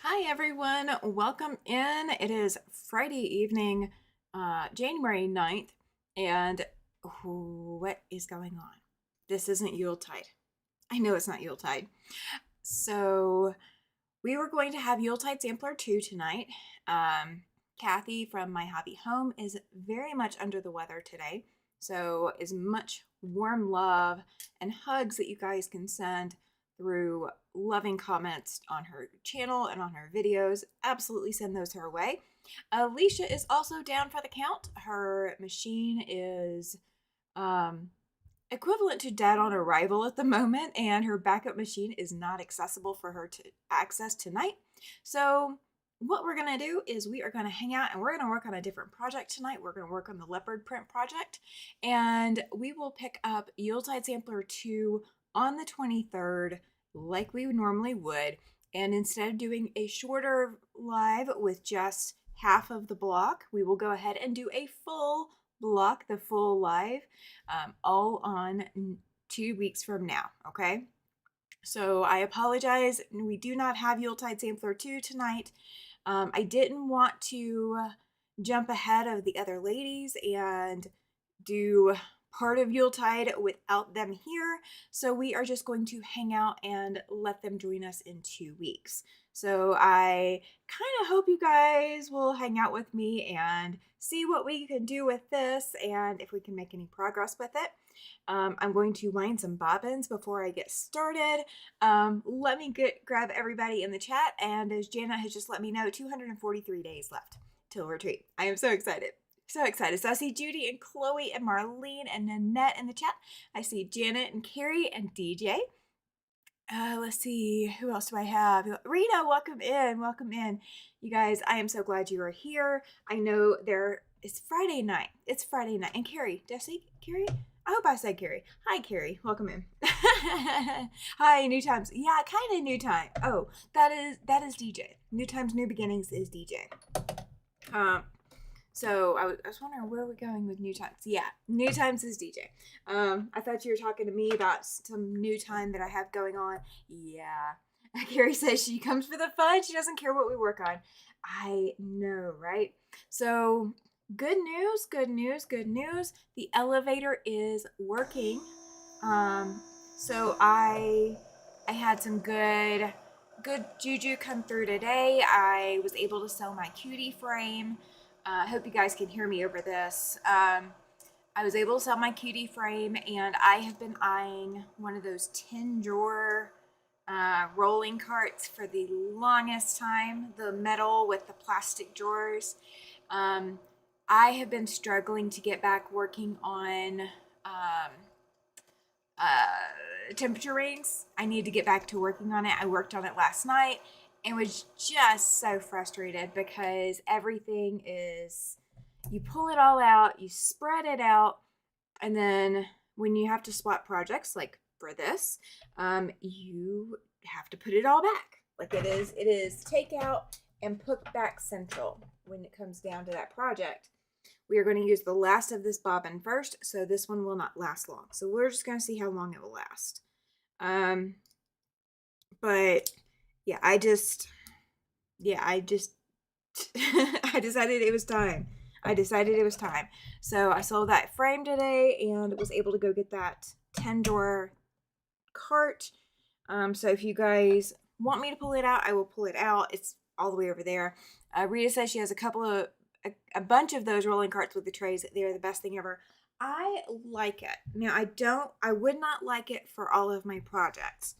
Hi everyone, welcome in. It is Friday evening, January 9th, and what is going on? This isn't Yuletide. I know it's not Yuletide. So we were going to have Yuletide Sampler 2 tonight. Cathy from My Hobby Home is very much under the weather today. So as much warm love and hugs that you guys can send through loving comments on her channel and on her videos, absolutely send those her way. Alesha is also down for the count. Her machine is equivalent to dead on arrival at the moment, and her backup machine is not accessible for her to access tonight. So what we're going to do is we are going to hang out and we're going to work on a different project tonight. We're going to work on the leopard print project, and we will pick up Yuletide Sampler 2 on the 23rd like we normally would. And instead of doing a shorter live with just half of the block, we will go ahead and do a full block, the full live, all on 2 weeks from now, okay? So I apologize. We do not have Yuletide Sampler 2 tonight. I didn't want to jump ahead of the other ladies and do part of Yuletide without them here. So we are just going to hang out and let them join us in 2 weeks. So I kind of hope you guys will hang out with me and see what we can do with this and if we can make any progress with it. I'm going to wind some bobbins before I get started. Let me grab everybody in the chat, and as Jana has just let me know, 243 days left till retreat. I am so excited. So excited. So I see Judy and Chloe and Marlene and Nanette in the chat. I see Janet and Carrie and DJ. Let's see, who else do I have? Rena, welcome in. Welcome in. You guys, I am so glad you are here. I know it's Friday night. It's Friday night. And Carrie, did I say Carrie? I hope I said Carrie. Hi, Carrie. Welcome in. Hi, New Times. Yeah, kind of New Time. Oh, that is DJ. New Times, New Beginnings is DJ. So I was wondering where we're going with New Times. Yeah, New Times is DJ. I thought you were talking to me about some new time that I have going on. Yeah. Carrie says she comes for the fun. She doesn't care what we work on. I know, right? So good news, good news, good news. The elevator is working. So I had some good juju come through today. I was able to sell my cutie frame. I hope you guys can hear me over this. I was able to sell my cutie frame, and I have been eyeing one of those 10 drawer rolling carts for the longest time, the metal with the plastic drawers. I have been struggling to get back working on temperature rings. I need to get back to working on it. I worked on it last night and was just so frustrated because everything is, you pull it all out, you spread it out, and then when you have to swap projects like for this, you have to put it all back. Like it is take out and put back central when it comes down to that project. We are going to use the last of this bobbin first, so this one will not last long. So we're just going to see how long it will last. But yeah, I decided it was time. So I sold that frame today and was able to go get that 10 drawer cart. So if you guys want me to pull it out, I will pull it out. It's all the way over there. Rita says she has a bunch of those rolling carts with the trays. They're the best thing ever. I like it. Now I would not like it for all of my projects.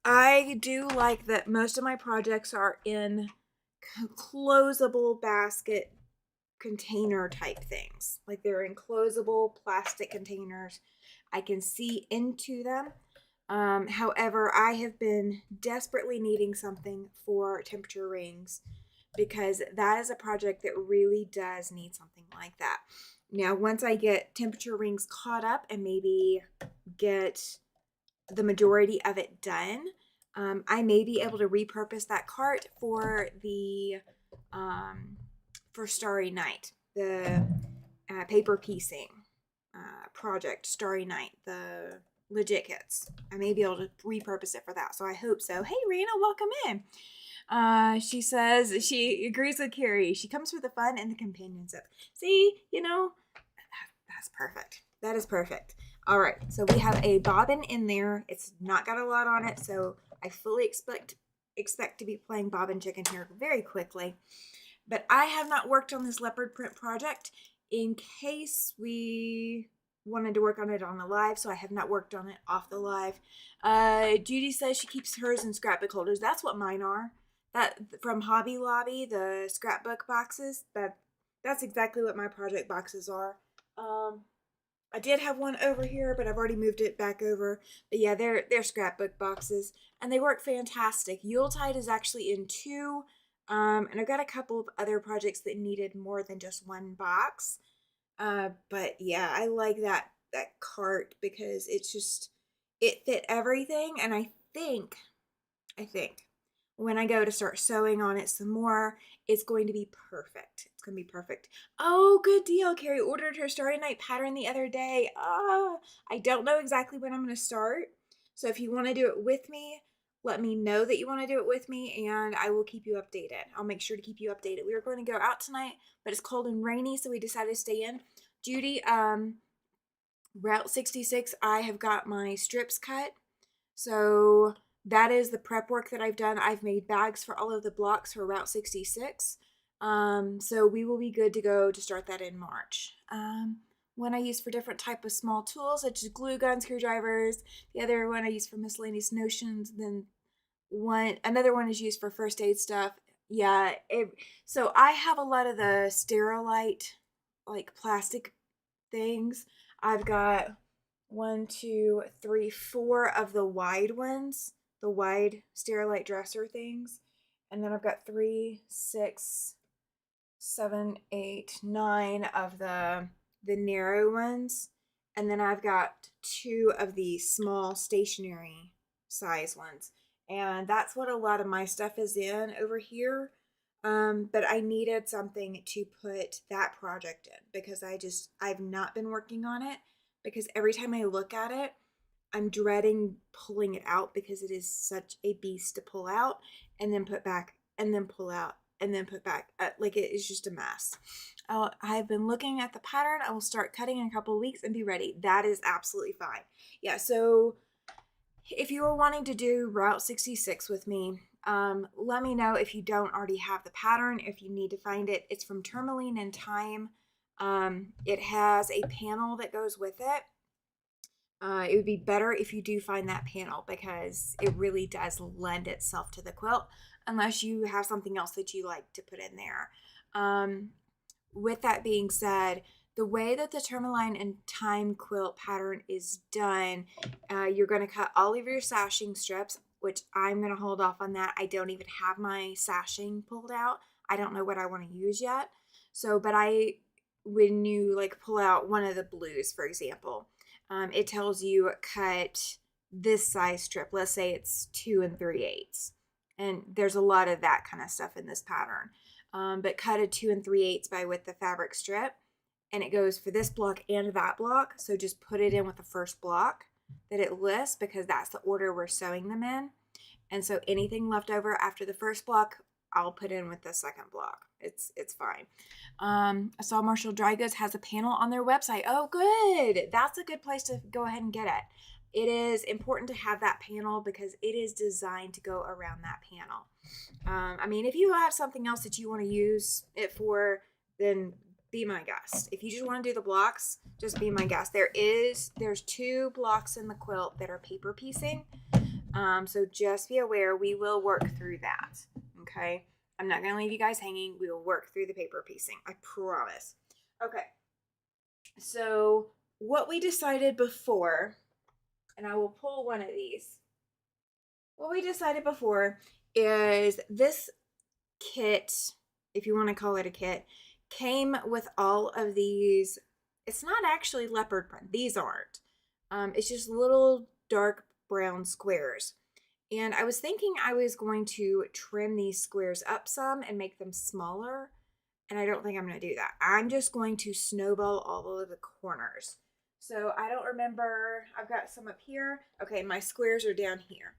I do like that most of my projects are in closable basket container type things. Like they're in closable plastic containers. I can see into them. However, I have been desperately needing something for temperature rings because that is a project that really does need something like that. Now, once I get temperature rings caught up and maybe get the majority of it done, I may be able to repurpose that cart for the for Starry Night, the paper piecing project. Starry Night, the legit kits. I may be able to repurpose it for that. So I hope so. Hey, Rena, welcome in. She says she agrees with Carrie. She comes for the fun and the companionship. See, that's perfect. That is perfect. All right, so we have a bobbin in there. It's not got a lot on it, so I fully expect to be playing bobbin chicken here very quickly. But I have not worked on this leopard print project in case we wanted to work on it on the live, so I have not worked on it off the live. Judy says she keeps hers in scrapbook holders. That's what mine are. That from Hobby Lobby, the scrapbook boxes. That's exactly what my project boxes are. I did have one over here, but I've already moved it back over. But yeah, they're scrapbook boxes, and they work fantastic. Yuletide is actually in two, and I've got a couple of other projects that needed more than just one box. But yeah, I like that cart because it fit everything, and I think when I go to start sewing on it some more, it's going to be perfect. It's going to be perfect. Oh, good deal. Carrie ordered her Starry Night pattern the other day. I don't know exactly when I'm going to start. So if you want to do it with me, let me know that you want to do it with me and I will keep you updated. I'll make sure to keep you updated. We were going to go out tonight, but it's cold and rainy, so we decided to stay in. Judy, Route 66, I have got my strips cut. So that is the prep work that I've done. I've made bags for all of the blocks for Route 66. So we will be good to go to start that in March. One I use for different type of small tools, such as glue guns, screwdrivers. The other one I use for miscellaneous notions. Then another one is used for first aid stuff. Yeah. So I have a lot of the Sterilite, like plastic things. I've got 1, 2, 3, 4 of the wide ones, the wide Sterilite dresser things. And then I've got 3, 6, 7, 8, 9 of the narrow ones. And then I've got 2 of the small stationary size ones. And that's what a lot of my stuff is in over here. But I needed something to put that project in because I've not been working on it because every time I look at it, I'm dreading pulling it out because it is such a beast to pull out and then put back and then pull out and then put back. Like it is just a mess. I've been looking at the pattern. I will start cutting in a couple of weeks and be ready. That is absolutely fine. Yeah, so if you are wanting to do Route 66 with me, let me know if you don't already have the pattern, if you need to find it. It's from Tourmaline and Time. It has a panel that goes with it. It would be better if you do find that panel because it really does lend itself to the quilt unless you have something else that you like to put in there. With that being said, the way that the Tourmaline and Time quilt pattern is done, you're going to cut all of your sashing strips, which I'm going to hold off on that. I don't even have my sashing pulled out. I don't know what I want to use yet. So, but when you like pull out one of the blues, for example, it tells you cut this size strip. Let's say it's 2 3/8. And there's a lot of that kind of stuff in this pattern. But cut a 2 3/8 by width the fabric strip. And it goes for this block and that block. So just put it in with the first block that it lists because that's the order we're sewing them in. And so anything left over after the first block, I'll put in with the second block. It's fine. I saw Marshall Dry Goods has a panel on their website. Oh, good. That's a good place to go ahead and get it. It is important to have that panel because it is designed to go around that panel. I mean, if you have something else that you want to use it for, then be my guest. If you just want to do the blocks, just be my guest. There's 2 blocks in the quilt that are paper piecing. So just be aware, we will work through that. Okay. I'm not going to leave you guys hanging. We will work through the paper piecing. I promise. Okay. So what we decided before, and I will pull one of these. What we decided before is this kit, if you want to call it a kit, came with all of these. It's not actually leopard print. These aren't. It's just little dark brown squares. And I was thinking I was going to trim these squares up some and make them smaller. And I don't think I'm going to do that. I'm just going to snowball all of the corners. So I don't remember. I've got some up here. Okay, my squares are down here.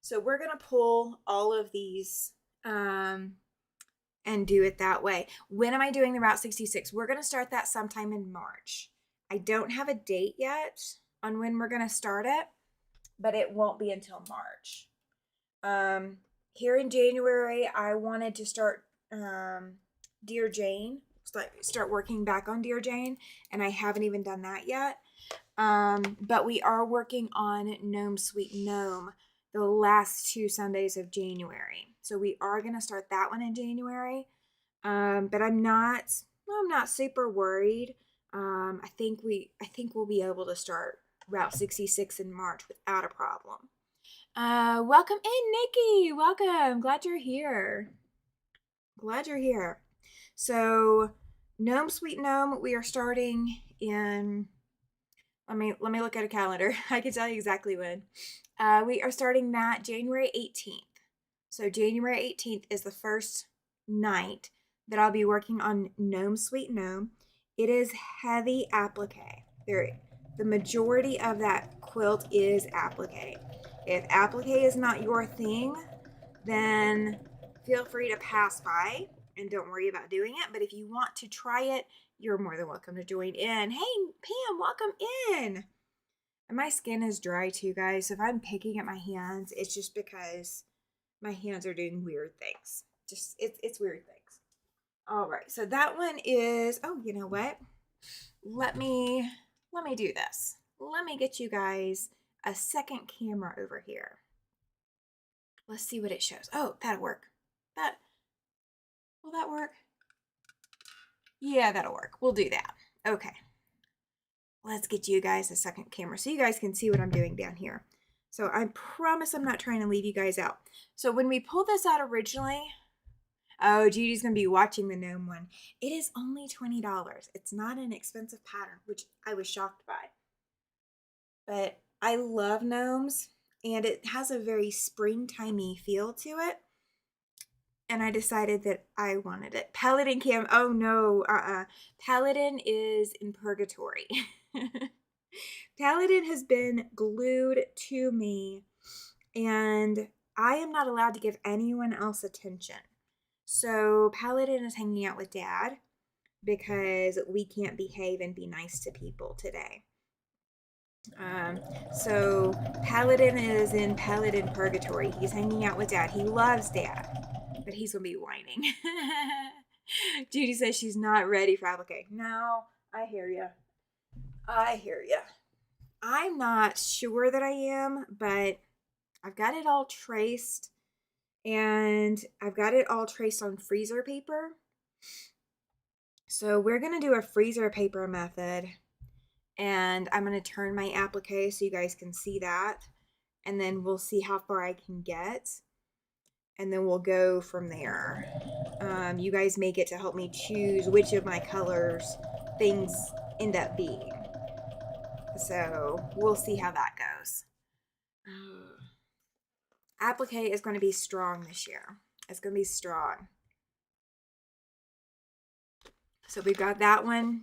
So we're going to pull all of these and do it that way. When am I doing the Route 66? We're going to start that sometime in March. I don't have a date yet on when we're going to start it, but it won't be until March. Here in January, I wanted to start Dear Jane, start working back on Dear Jane, and I haven't even done that yet. But we are working on Gnome Sweet Gnome the last 2 Sundays of January. So we are going to start that one in January. But I'm not super worried. I think we'll be able to start Route 66 in March without a problem. Welcome in, Nikki. Welcome. Glad you're here. So, Gnome Sweet Gnome, we are starting in. Let me look at a calendar. I can tell you exactly when. We are starting that January 18th. So January 18th is the first night that I'll be working on Gnome Sweet Gnome. It is heavy applique. The majority of that quilt is applique. If applique is not your thing, then feel free to pass by and don't worry about doing it. But if you want to try it, you're more than welcome to join in. Hey, Pam, welcome in. And my skin is dry too, guys. So if I'm picking at my hands, it's just because my hands are doing weird things. It's weird things. All right, so that one is, oh, you know what? Let me do this. Let me get you guys a second camera over here. Let's see what it shows. Oh, that'll work. Will that work? Yeah, that'll work. We'll do that. Okay. Let's get you guys a second camera so you guys can see what I'm doing down here. So I promise I'm not trying to leave you guys out. So when we pulled this out originally, oh, Judy's going to be watching the gnome one. It is only $20. It's not an expensive pattern, which I was shocked by. But I love gnomes, and it has a very springtimey feel to it. And I decided that I wanted it. Paladin Cam, oh no, Paladin is in purgatory. Paladin has been glued to me, and I am not allowed to give anyone else attention. So Paladin is hanging out with Dad because we can't behave and be nice to people today. So Paladin is in Paladin purgatory. He's hanging out with Dad. He loves Dad, but he's gonna be whining. Judy says she's not ready for applique. No, I hear you. I'm not sure that I am, but I've got it all traced, and I've got it all traced on freezer paper. So we're going to do a freezer paper method, and I'm going to turn my applique so you guys can see that, and then we'll see how far I can get, and then we'll go from there. You guys may get to help me choose which of my colors things end up being. So we'll see how that goes. Applique is going to be strong this year. It's going to be strong. So we've got that one.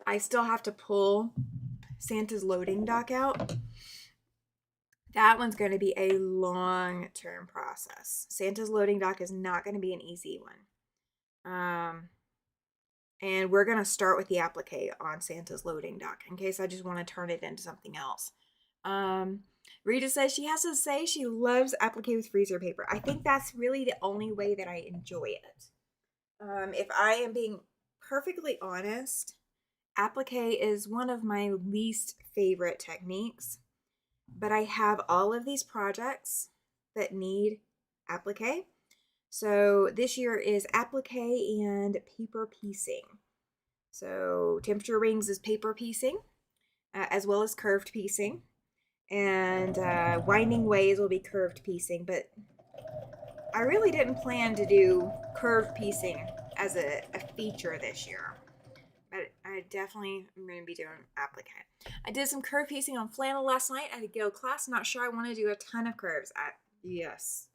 I still have to pull Santa's loading dock out. That one's going to be a long-term process. Santa's loading dock is not going to be an easy one. And we're going to start with the applique on Santa's loading dock in case I just want to turn it into something else. Rita says she has to say she loves applique with freezer paper. I think that's really the only way that I enjoy it. If I am being perfectly honest, applique is one of my least favorite techniques, but I have all of these projects that need applique. So this year is applique and paper piecing. So temperature rings is paper piecing, as well as curved piecing. And winding ways will be curved piecing, but I really didn't plan to do curved piecing as a feature this year. But I definitely am going to be doing applique. I did some curved piecing on flannel last night at a Guild class. Not sure I want to do a ton of curves. Yes.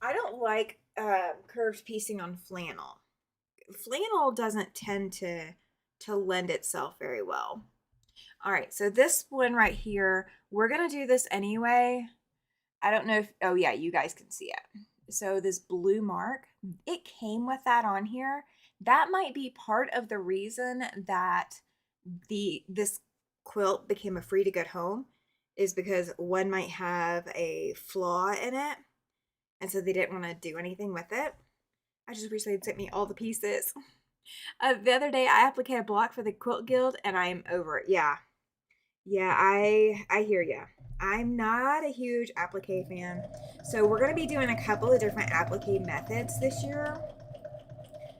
I don't like curved piecing on flannel. Flannel doesn't tend to lend itself very well. All right, so this one right here, we're gonna do this anyway. I don't know if, oh yeah, you guys can see it. So this blue mark, it came with that on here. That might be part of the reason that this quilt became a free to good home, is because one might have a flaw in it, and so they didn't want to do anything with it. I just wish they'd sent me all the pieces. The other day I appliqued a block for the quilt guild and I'm over it. Yeah. Yeah, I hear ya. I'm not a huge applique fan. So we're going to be doing a couple of different applique methods this year.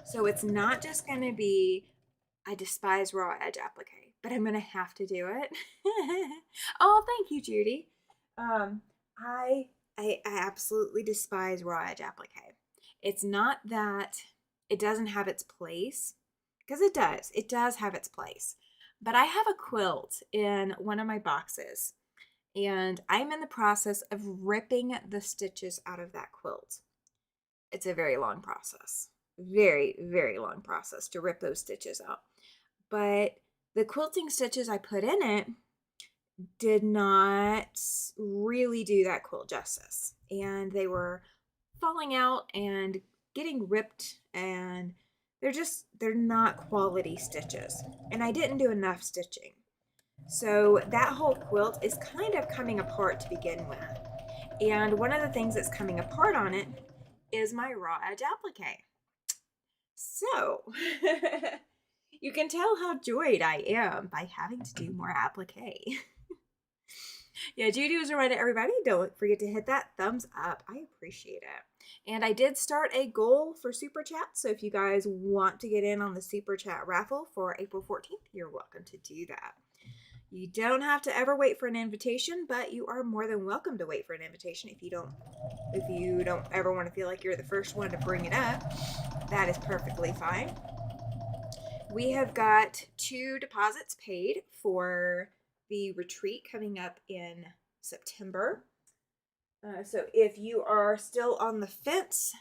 So it's not just going to be, I despise raw edge applique, but I'm going to have to do it. Oh, thank you, Judy. Um, I, I absolutely despise raw edge applique. It's not that it doesn't have its place, because it does. It does have its place. But I have a quilt in one of my boxes, and I'm in the process of ripping the stitches out of that quilt. It's a very long process. Very, very long process to rip those stitches out. But the quilting stitches I put in it did not really do that quilt justice. And they were falling out and getting ripped, and they're not quality stitches. And I didn't do enough stitching. So that whole quilt is kind of coming apart to begin with. And one of the things that's coming apart on it is my raw edge applique. So you can tell how joyed I am by having to do more applique. Yeah, Judy was reminded everybody, don't forget to hit that thumbs up. I appreciate it. And I did start a goal for Super Chat. So if you guys want to get in on the Super Chat raffle for April 14th, you're welcome to do that. You don't have to ever wait for an invitation, but you are more than welcome to wait for an invitation if you don't ever want to feel like you're the first one to bring it up. That is perfectly fine. We have got 2 deposits paid for the retreat coming up in September. So if you are still on the fence,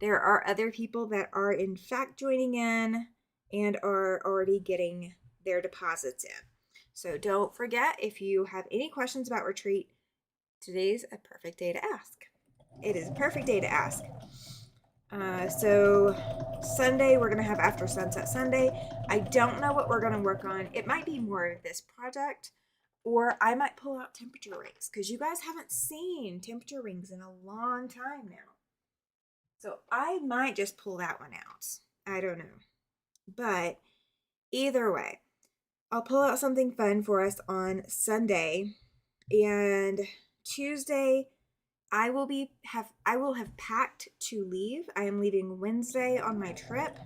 there are other people that are in fact joining in and are already getting their deposits in. So don't forget, if you have any questions about retreat, today's a perfect day to ask. It is a perfect day to ask. So Sunday, we're going to have After Sunset Sunday. I don't know what we're going to work on. It might be more of this project, or I might pull out temperature rings, because you guys haven't seen temperature rings in a long time now. So I might just pull that one out. I don't know. But either way, I'll pull out something fun for us on Sunday, and Tuesday I will have packed to leave. I am leaving Wednesday on my trip,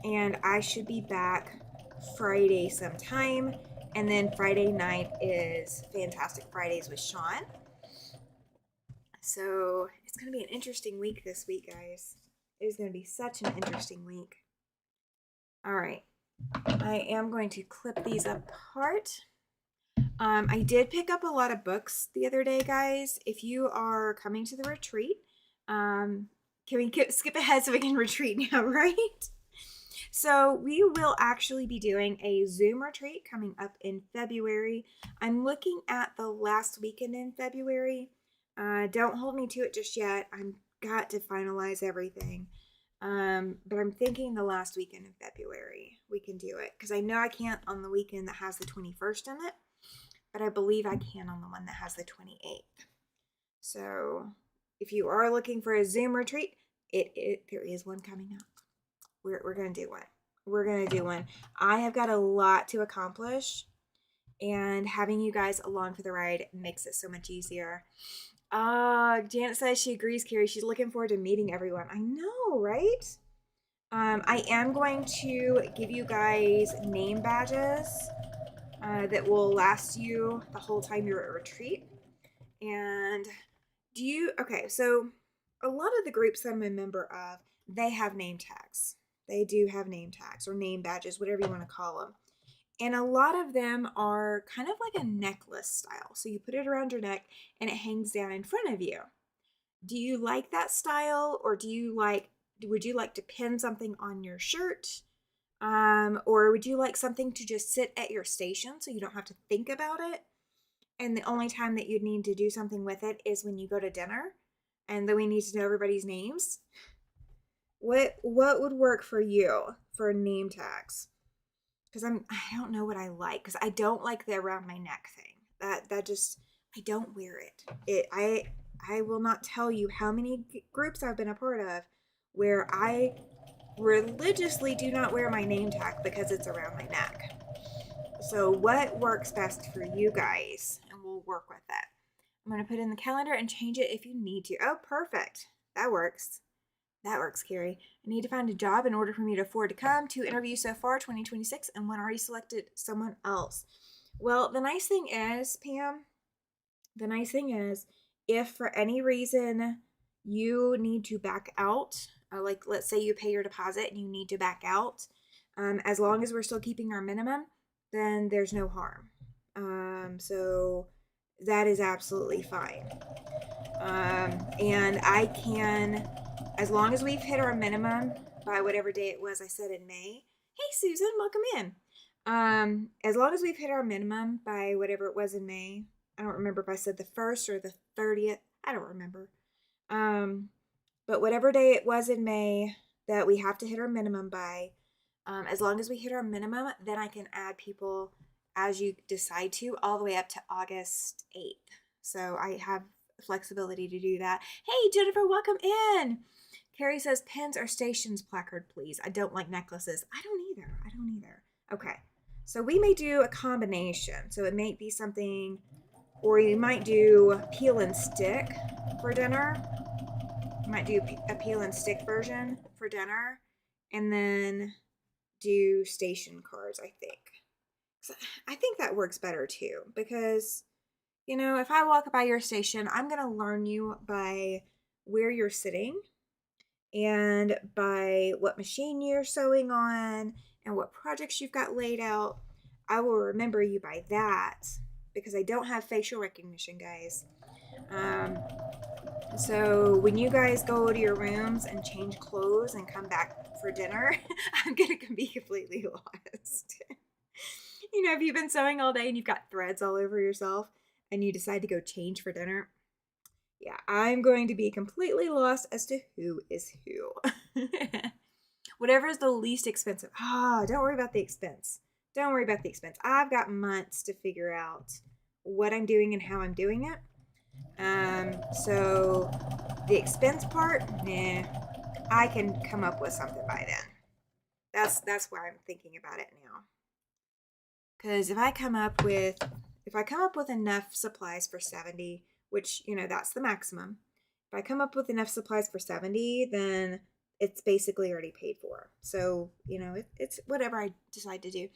and I should be back Friday sometime. And then Friday night is Fantastic Fridays with Sean. So it's going to be an interesting week this week, guys. It is going to be such an interesting week. All right. I am going to clip these apart. I did pick up a lot of books the other day, guys. If you are coming to the retreat, can we skip ahead so we can retreat now, right? So we will actually be doing a Zoom retreat coming up in February. I'm looking at the last weekend in February. Don't hold me to it just yet. I've got to finalize everything. But I'm thinking the last weekend in February we can do it, because I know I can't on the weekend that has the 21st in it, but I believe I can on the one that has the 28th. So if you are looking for a Zoom retreat, there is one coming up. We're going to do one. We're going to do one. I have got a lot to accomplish, and having you guys along for the ride makes it so much easier. Janet says she agrees, Carrie. She's looking forward to meeting everyone. I know, right? I am going to give you guys name badges that will last you the whole time you're at retreat. And okay, so a lot of the groups that I'm a member of, they have name tags. They do have name tags or name badges, whatever you want to call them. And a lot of them are kind of like a necklace style. So you put it around your neck and it hangs down in front of you. Do you like that style, or would you like to pin something on your shirt? Or would you like something to just sit at your station so you don't have to think about it? And the only time that you'd need to do something with it is when you go to dinner, and then we need to know everybody's names. What would work for you for name tags? Because I don't know what I like, because I don't like the around my neck thing. That just, I don't wear it. I will not tell you how many groups I've been a part of where I religiously do not wear my name tag because it's around my neck. So what works best for you guys? And we'll work with that. I'm going to put in the calendar and change it if you need to. Oh, perfect. That works. That works, Carrie. I need to find a job in order for me to afford to come. 2 interviews so far, 2026, and one already selected someone else. Well, the nice thing is, Pam, if for any reason you need to back out, like let's say you pay your deposit and you need to back out, as long as we're still keeping our minimum, then there's no harm. So that is absolutely fine. And I can, as long as we've hit our minimum by whatever day it was I said in May. Hey, Susan, welcome in. As long as we've hit our minimum by whatever it was in May, I don't remember if I said the 1st or the 30th. I don't remember. But whatever day it was in May that we have to hit our minimum by, as long as we hit our minimum, then I can add people as you decide to, all the way up to August 8th. So I have flexibility to do that. Hey, Jennifer, welcome in. Carrie says, pins or stations placard, please. I don't like necklaces. I don't either. Okay. So we may do a combination. So it may be something, or you might do peel and stick for dinner. You might do a peel and stick version for dinner, and then do station cards, I think. So I think that works better too, because, you know, if I walk by your station, I'm going to learn you by where you're sitting and by what machine you're sewing on and what projects you've got laid out. I will remember you by that because I don't have facial recognition, guys. So when you guys go to your rooms and change clothes and come back for dinner, I'm going to be completely lost. You know, if you've been sewing all day and you've got threads all over yourself and you decide to go change for dinner, yeah, I'm going to be completely lost as to who is who. Whatever is the least expensive. Don't worry about the expense. Don't worry about the expense. I've got months to figure out what I'm doing and how I'm doing it. So the expense part, nah, I can come up with something by then. That's why I'm thinking about it now. Because if I come up with enough supplies for 70, which, you know, that's the maximum. If I come up with enough supplies for 70, then it's basically already paid for. So, you know, it's whatever I decide to do.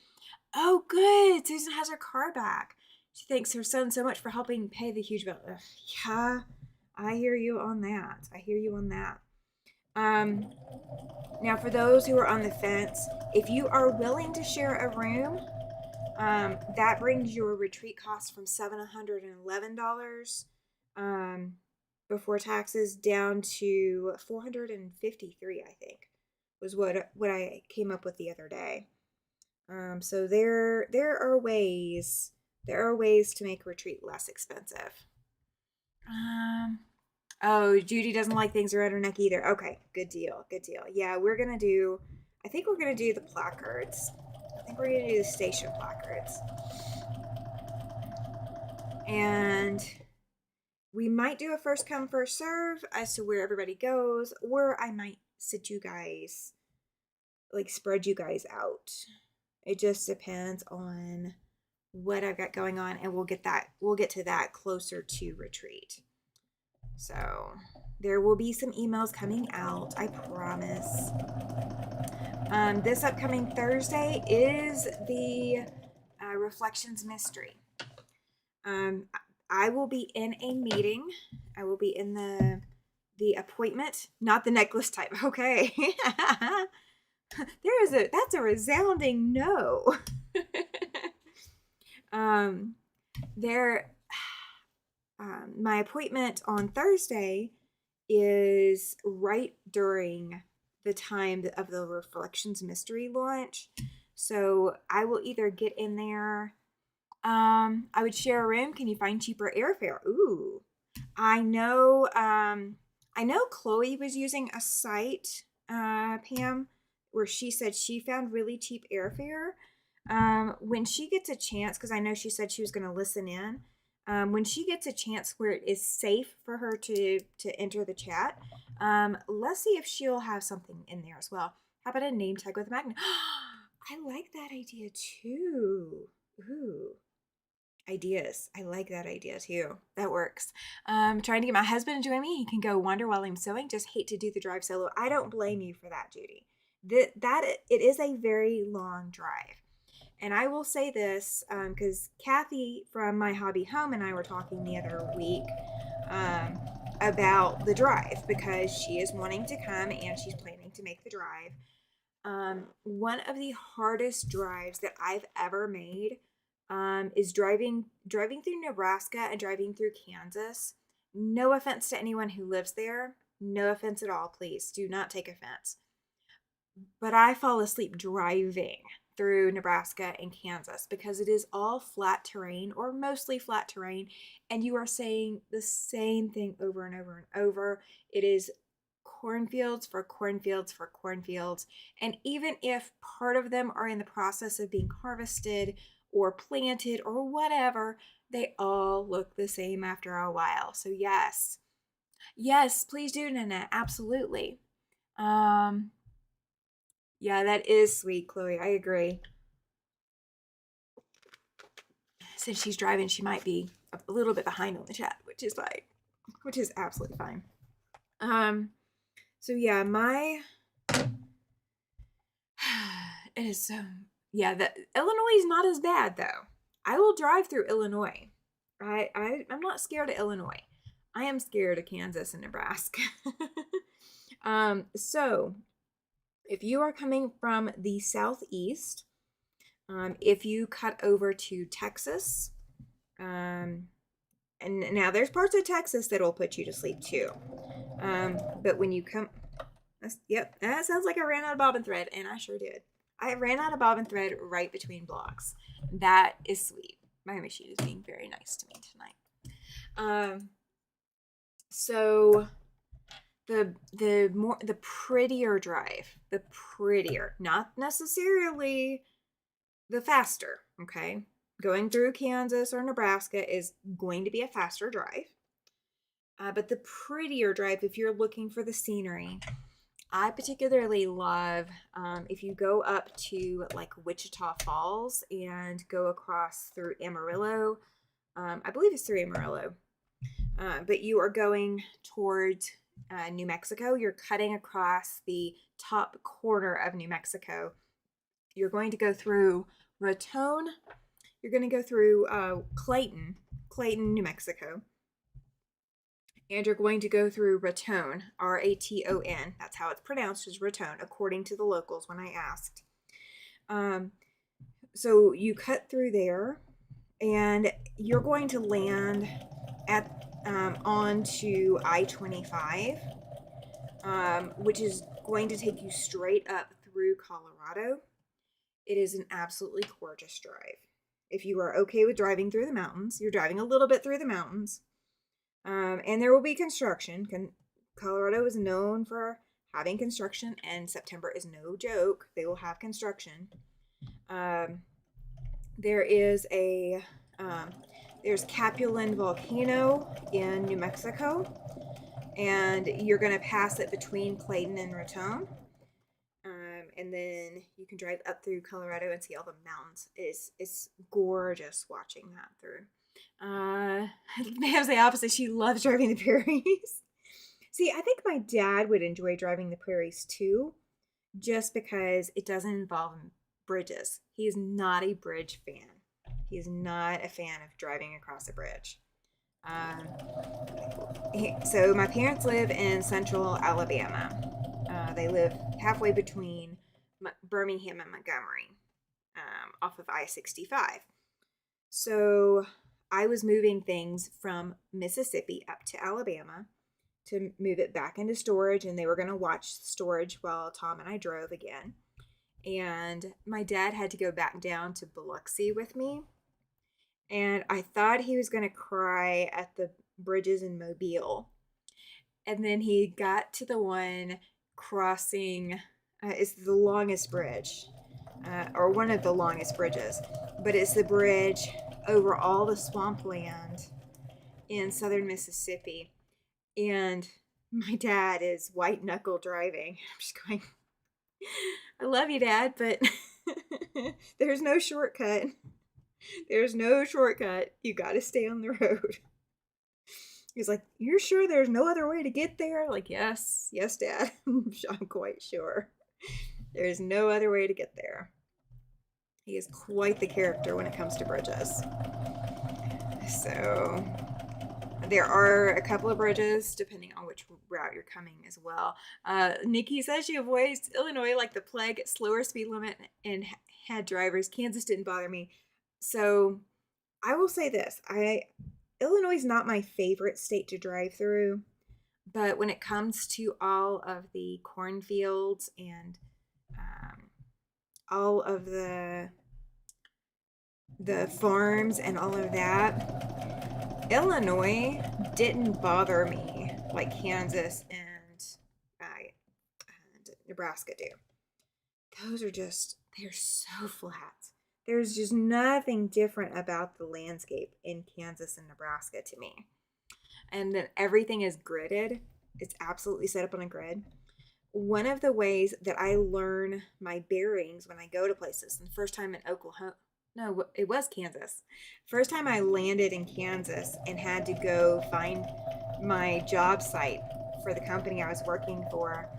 Oh, good. Susan has her car back. She thanks her son so much for helping pay the huge bill. Ugh, yeah, I hear you on that. Now, for those who are on the fence, if you are willing to share a room, that brings your retreat cost from $711 before taxes down to $453, I think, was what I came up with the other day. So there are ways to make retreat less expensive. Oh, Judy doesn't like things around her neck either. Okay, good deal. Yeah, I think we're gonna do the placards. I think we're gonna do the station placards. And we might do a first come, first serve as to where everybody goes, or I might sit you guys, like spread you guys out. It just depends on what I've got going on, and we'll get to that closer to retreat. So there will be some emails coming out, I promise. This upcoming Thursday is the Reflections Mystery. I will be in a meeting. I will be in the appointment, not the necklace type. Okay. That's a resounding no. My appointment on Thursday is right during the time of the Reflections Mystery launch. So I will either get in there. I would share a room. Can you find cheaper airfare? Ooh, I know. I know Chloe was using a site, Pam, where she said she found really cheap airfare. When she gets a chance, because I know she said she was going to listen in. When she gets a chance where it is safe for her to enter the chat, let's see if she'll have something in there as well. How about a name tag with a magnet? I like that idea too. Ooh, ideas. I like that idea too. That works. Trying to get my husband to join me. He can go wander while I'm sewing. Just hate to do the drive solo. I don't blame you for that, Judy. That it is a very long drive. And I will say this because Cathy from My Hobby Home and I were talking the other week um, about the drive because she is wanting to come and she's planning to make the drive. One of the hardest drives that I've ever made is driving through Nebraska and driving through Kansas. No offense to anyone who lives there. No offense at all, please. Do not take offense. But I fall asleep driving through Nebraska and Kansas because it is all flat terrain or mostly flat terrain, and you are saying the same thing over and over and over. It is cornfields for cornfields for cornfields, and even if part of them are in the process of being harvested or planted or whatever, they all look the same after a while. So yes, please do, Nanette, absolutely. Yeah, that is sweet, Chloe. I agree. Since she's driving, she might be a little bit behind on the chat, which is fine, which is absolutely fine. So yeah, it is so, yeah, that Illinois is not as bad though. I will drive through Illinois. I'm not scared of Illinois. I am scared of Kansas and Nebraska. So if you are coming from the southeast, if you cut over to Texas, and now there's parts of Texas that'll put you to sleep too. But when you come, yep, that sounds like I ran out of bobbin thread, and I sure did. I ran out of bobbin thread right between blocks. That is sweet. My machine is being very nice to me tonight. So the prettier drive, not necessarily the faster, okay? Going through Kansas or Nebraska is going to be a faster drive. But the prettier drive, if you're looking for the scenery, I particularly love if you go up to like Wichita Falls and go across through Amarillo. I believe it's through Amarillo. But you are going towards New Mexico. You're cutting across the top corner of New Mexico. You're going to go through Raton. You're going to go through Clayton, New Mexico. And you're going to go through Raton, Raton. That's how it's pronounced, is Raton, according to the locals when I asked. So you cut through there, and you're going to land at onto I-25, which is going to take you straight up through Colorado. It is an absolutely gorgeous drive. If you are okay with driving through the mountains, you're driving a little bit through the mountains. And there will be construction. Colorado is known for having construction, and September is no joke. They will have construction. There is there's Capulin Volcano in New Mexico, and you're going to pass it between Clayton and Raton. And then you can drive up through Colorado and see all the mountains. It's gorgeous watching that through. Mam's the opposite. She loves driving the prairies. See, I think my dad would enjoy driving the prairies too, just because it doesn't involve bridges. He is not a bridge fan. He is not a fan of driving across a bridge. So my parents live in central Alabama. They live halfway between Birmingham and Montgomery, off of I-65. So I was moving things from Mississippi up to Alabama, to move it back into storage, and they were going to watch storage while Tom and I drove again. And my dad had to go back down to Biloxi with me. And I thought he was going to cry at the bridges in Mobile. And then he got to the one crossing, it's the longest bridge, or one of the longest bridges, but it's the bridge over all the swampland in southern Mississippi. And my dad is white knuckle driving. I'm just going, I love you, Dad, but there's no shortcut. There's no shortcut. You got to stay on the road. He's like, you're sure there's no other way to get there? Like, yes, Dad. I'm quite sure. There's no other way to get there. He is quite the character when it comes to bridges. So there are a couple of bridges, depending on which route you're coming as well. Nikki says she avoids Illinois like the plague, slower speed limit, and had drivers. Kansas didn't bother me. So I will say this. Illinois is not my favorite state to drive through, but when it comes to all of the cornfields and all of the farms and all of that, Illinois didn't bother me like Kansas and Nebraska do. Those are just, they're so flat. There's just nothing different about the landscape in Kansas and Nebraska to me. And then everything is gridded. It's absolutely set up on a grid. One of the ways that I learn my bearings when I go to places, and the first time in Oklahoma, no, it was Kansas. First time I landed in Kansas and had to go find my job site for the company I was working for,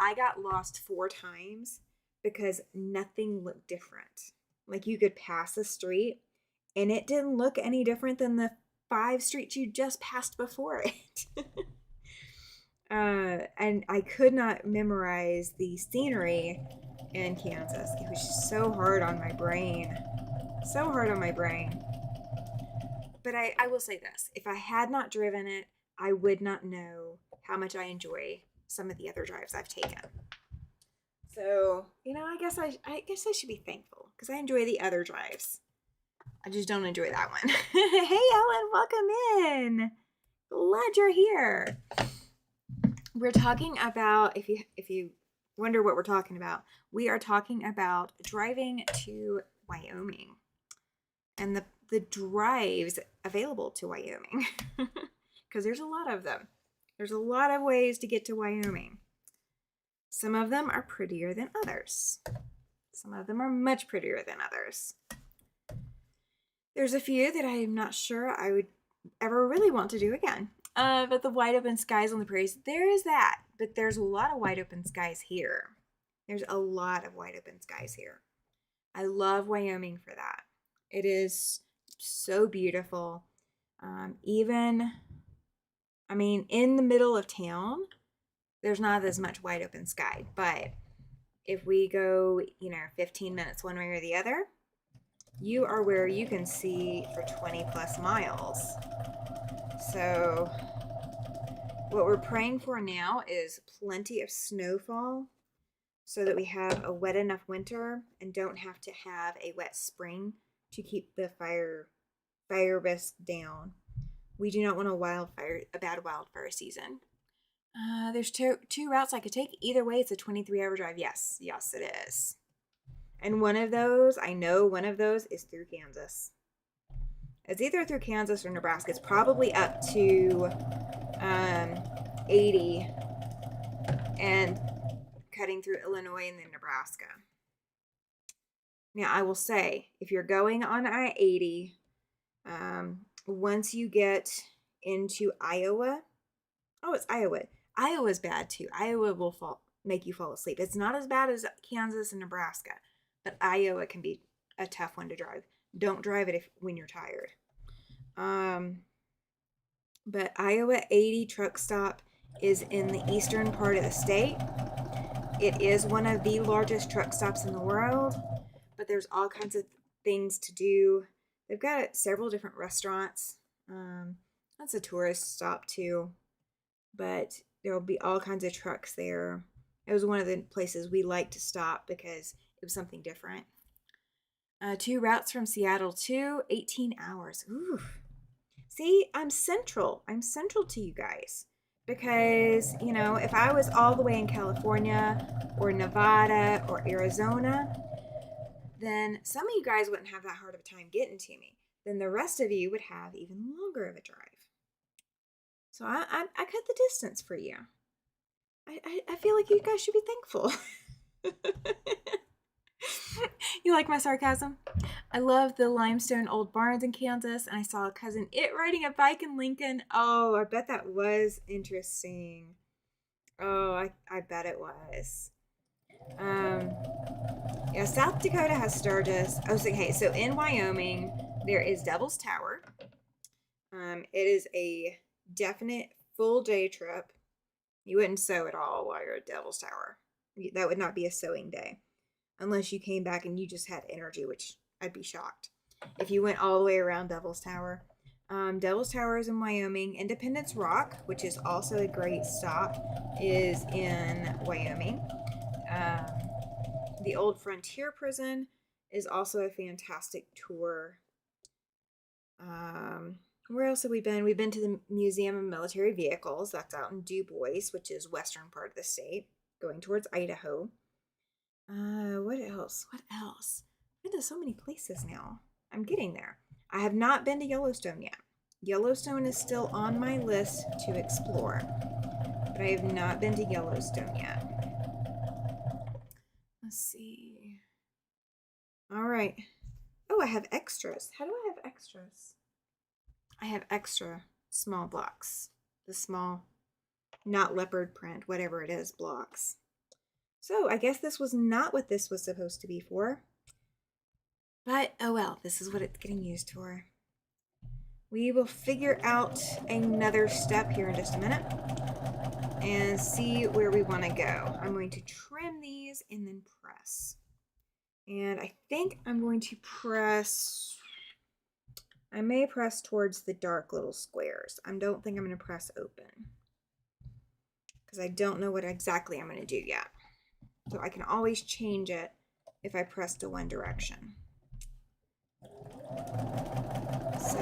I got lost 4 times because nothing looked different. Like, you could pass a street and it didn't look any different than the 5 streets you just passed before it. And I could not memorize the scenery in Kansas. It was just so hard on my brain. So hard on my brain. But I will say this. If I had not driven it, I would not know how much I enjoy some of the other drives I've taken. So, I guess I should be thankful because I enjoy the other drives. I just don't enjoy that one. Hey, Ellen, welcome in. Glad you're here. We're talking about, if you wonder what we're talking about, we are talking about driving to Wyoming and the drives available to Wyoming because there's a lot of them. There's a lot of ways to get to Wyoming. Some of them are prettier than others. Some of them are much prettier than others. There's a few that I'm not sure I would ever really want to do again. But the wide open skies on the prairies, there is that. But there's a lot of wide open skies here. There's a lot of wide open skies here. I love Wyoming for that. It is so beautiful. In the middle of town, there's not as much wide open sky. But if we go, 15 minutes one way or the other, you are where you can see for 20 plus miles. So what we're praying for now is plenty of snowfall so that we have a wet enough winter and don't have to have a wet spring to keep the fire risk down. We do not want a bad wildfire season. There's two routes I could take. Either way, it's a 23-hour drive. Yes, it is. And one of those is through Kansas. It's either through Kansas or Nebraska. It's probably up to 80 and cutting through Illinois and then Nebraska. Now, I will say, if you're going on I-80, once you get into Iowa, it's Iowa. Iowa's bad too. Iowa will make you fall asleep. It's not as bad as Kansas and Nebraska, but Iowa can be a tough one to drive. Don't drive it when you're tired. But Iowa 80 truck stop is in the eastern part of the state. It is one of the largest truck stops in the world, but there's all kinds of things to do. They've got several different restaurants. That's a tourist stop too. but there will be all kinds of trucks there. It was one of the places we liked to stop because it was something different. 2 routes from Seattle to 18 hours. Ooh. See, I'm central. I'm central to you guys. Because, you know, if I was all the way in California or Nevada or Arizona, then some of you guys wouldn't have that hard of a time getting to me. Then the rest of you would have even longer of a drive. So I cut the distance for you. I feel like you guys should be thankful. You like my sarcasm? I love the limestone old barns in Kansas, and I saw a cousin riding a bike in Lincoln. Oh, I bet that was interesting. Oh, I bet it was. Yeah, South Dakota has Sturgis. Oh, so, okay, so in Wyoming, there is Devil's Tower. It is a definite full day trip. You wouldn't sew at all while you're at Devil's Tower. That would not be a sewing day. Unless you came back and you just had energy, which I'd be shocked. If you went all the way around Devil's Tower. Devil's Tower is in Wyoming. Independence Rock, which is also a great stop, is in Wyoming. The Old Frontier Prison is also a fantastic tour. Where else have we been? We've been to the Museum of Military Vehicles. That's out in Du Bois, which is western part of the state, going towards Idaho. What else? What else? I've been to so many places now. I'm getting there. I have not been to Yellowstone yet. Yellowstone is still on my list to explore, but I have not been to Yellowstone yet. Let's see. All right. Oh, I have extras. How do I have extras? I have extra small blocks. The small, not leopard print, whatever it is, blocks. So I guess this was not what this was supposed to be for. But oh well, this is what it's getting used for. We will figure out another step here in just a minute and see where we want to go. I'm going to trim these and then press. And I think I'm going to press, I may press towards the dark little squares. I don't think I'm going to press open because I don't know what exactly I'm going to do yet. So I can always change it if I press to one direction. So,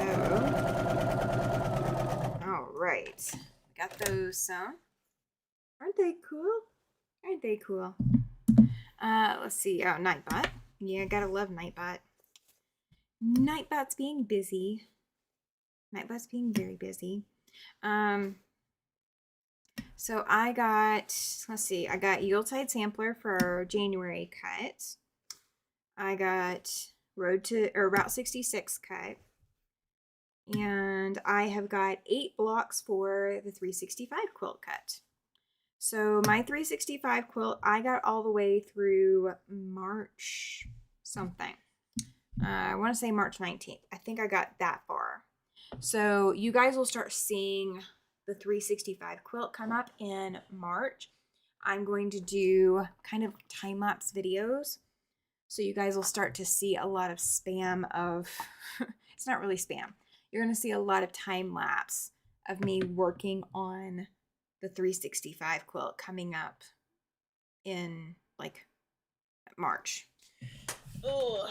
all right. Got those sewn. Aren't they cool? Aren't they cool? Let's see. Oh, Nightbot. Yeah, gotta love Nightbot. Nightbot's being busy. Nightbot's being very busy. So I got, let's see, I got Yuletide Sampler for January cut. I got Route 66 cut. And I have got 8 blocks for the 365 quilt cut. So my 365 quilt, I got all the way through March something. I want to say March 19th. I think I got that far. So you guys will start seeing the 365 quilt come up in March. I'm going to do kind of time-lapse videos. So you guys will start to see a lot of spam of, it's not really spam. You're going to see a lot of time-lapse of me working on the 365 quilt coming up in like March. Ugh.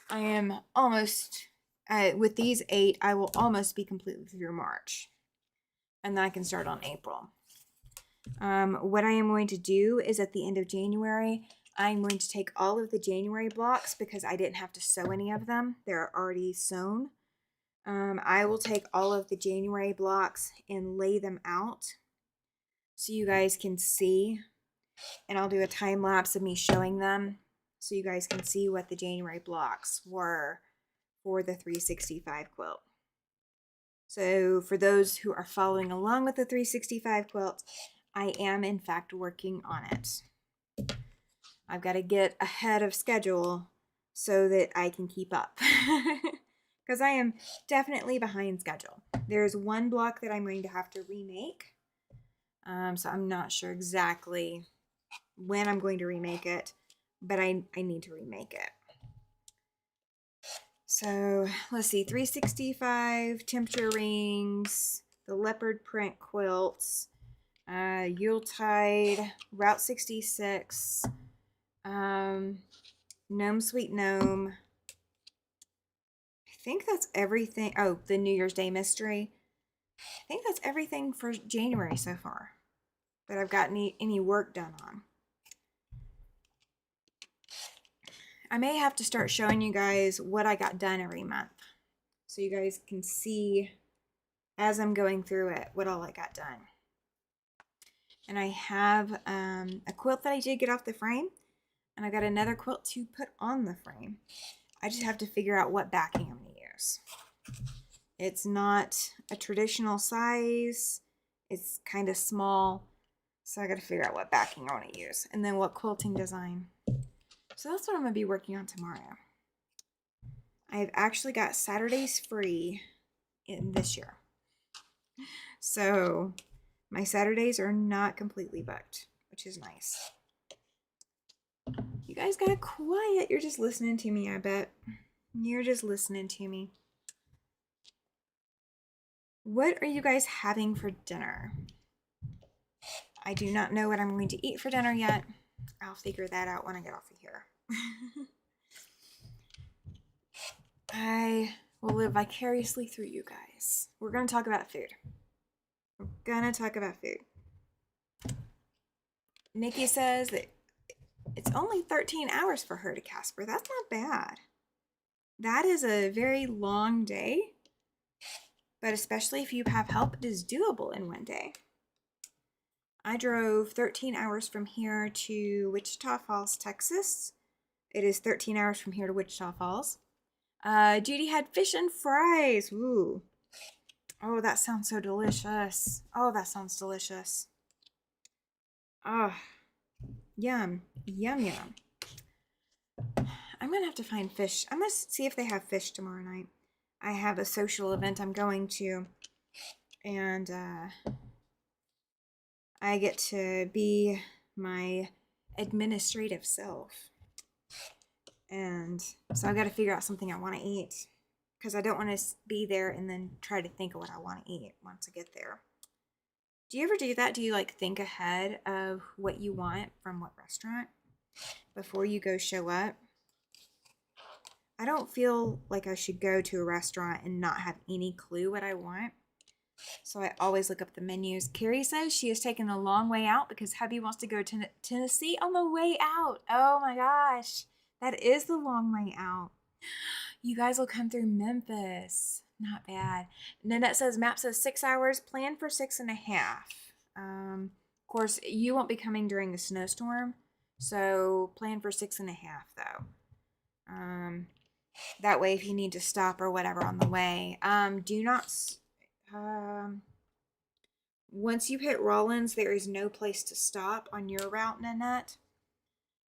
I am almost, with these 8, I will almost be completely through March. And then I can start on April. What I am going to do is at the end of January, I'm going to take all of the January blocks because I didn't have to sew any of them. They're already sewn. I will take all of the January blocks and lay them out so you guys can see. And I'll do a time lapse of me showing them so you guys can see what the January blocks were for the 365 quilt. So for those who are following along with the 365 quilt, I am in fact working on it. I've got to get ahead of schedule so that I can keep up. Because I am definitely behind schedule. There's one block that I'm going to have to remake. So I'm not sure exactly when I'm going to remake it, but I need to remake it. So let's see, 365, temperature rings, the leopard print quilts, Yuletide, Route 66, Gnome Sweet Gnome. I think that's everything. Oh, the New Year's Day mystery. I think that's everything for January so far that I've got any work done on. I may have to start showing you guys what I got done every month, so you guys can see as I'm going through it what all I got done. And I have a quilt that I did get off the frame, and I got another quilt to put on the frame. I just have to figure out what backing I'm going to use. It's not a traditional size. It's kind of small, so I got to figure out what backing I want to use, and then what quilting design. So that's what I'm going to be working on tomorrow. I've actually got Saturdays free in this year. So my Saturdays are not completely booked, which is nice. You guys got quiet. You're just listening to me, I bet. You're just listening to me. What are you guys having for dinner? I do not know what I'm going to eat for dinner yet. I'll figure that out when I get off of here. I will live vicariously through you guys. We're going to talk about food. We're going to talk about food. Nikki says that it's only 13 hours for her to Casper. That's not bad. That is a very long day. But especially if you have help, it is doable in one day. I drove 13 hours from here to Wichita Falls, Texas. It is 13 hours from here to Wichita Falls. Judy had fish and fries. Ooh. Oh, that sounds so delicious. Oh, that sounds delicious. Oh, yum. Yum, yum. I'm going to have to find fish. I'm going to see if they have fish tomorrow night. I have a social event I'm going to, and I get to be my administrative self. And so I got to figure out something I want to eat, because I don't want to be there and then try to think of what I want to eat once I get there. Do you ever do that? Do you like think ahead of what you want from what restaurant before you go show up? I don't feel like I should go to a restaurant and not have any clue what I want. So I always look up the menus. Carrie says she is taking a long way out because hubby wants to go to Tennessee on the way out. Oh my gosh. That is the long way out. You guys will come through Memphis. Not bad. Nanette says, map says 6 hours. Plan for 6.5. Of course, you won't be coming during a snowstorm. So plan for 6.5 though. That way if you need to stop or whatever on the way. Do not... once you hit Rollins, there is no place to stop on your route, Nanette,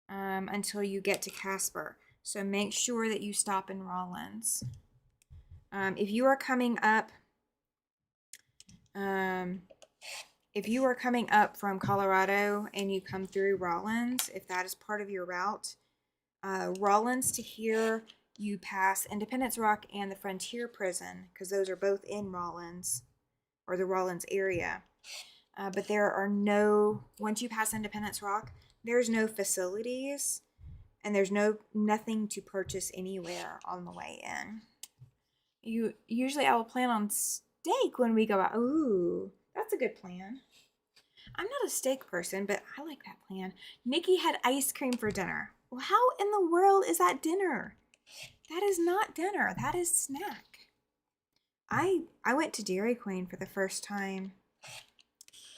until you get to Casper. So make sure that you stop in Rollins. If you are coming up, from Colorado and you come through Rollins, if that is part of your route, Rollins to here, you pass Independence Rock and the Frontier Prison, because those are both in Rollins, or the Rollins area. But there are no, once you pass Independence Rock, there's no facilities, and there's nothing to purchase anywhere on the way in. Usually I will plan on steak when we go out. Ooh, that's a good plan. I'm not a steak person, but I like that plan. Nikki had ice cream for dinner. Well, how in the world is that dinner? That is not dinner. That is snack. I went to Dairy Queen for the first time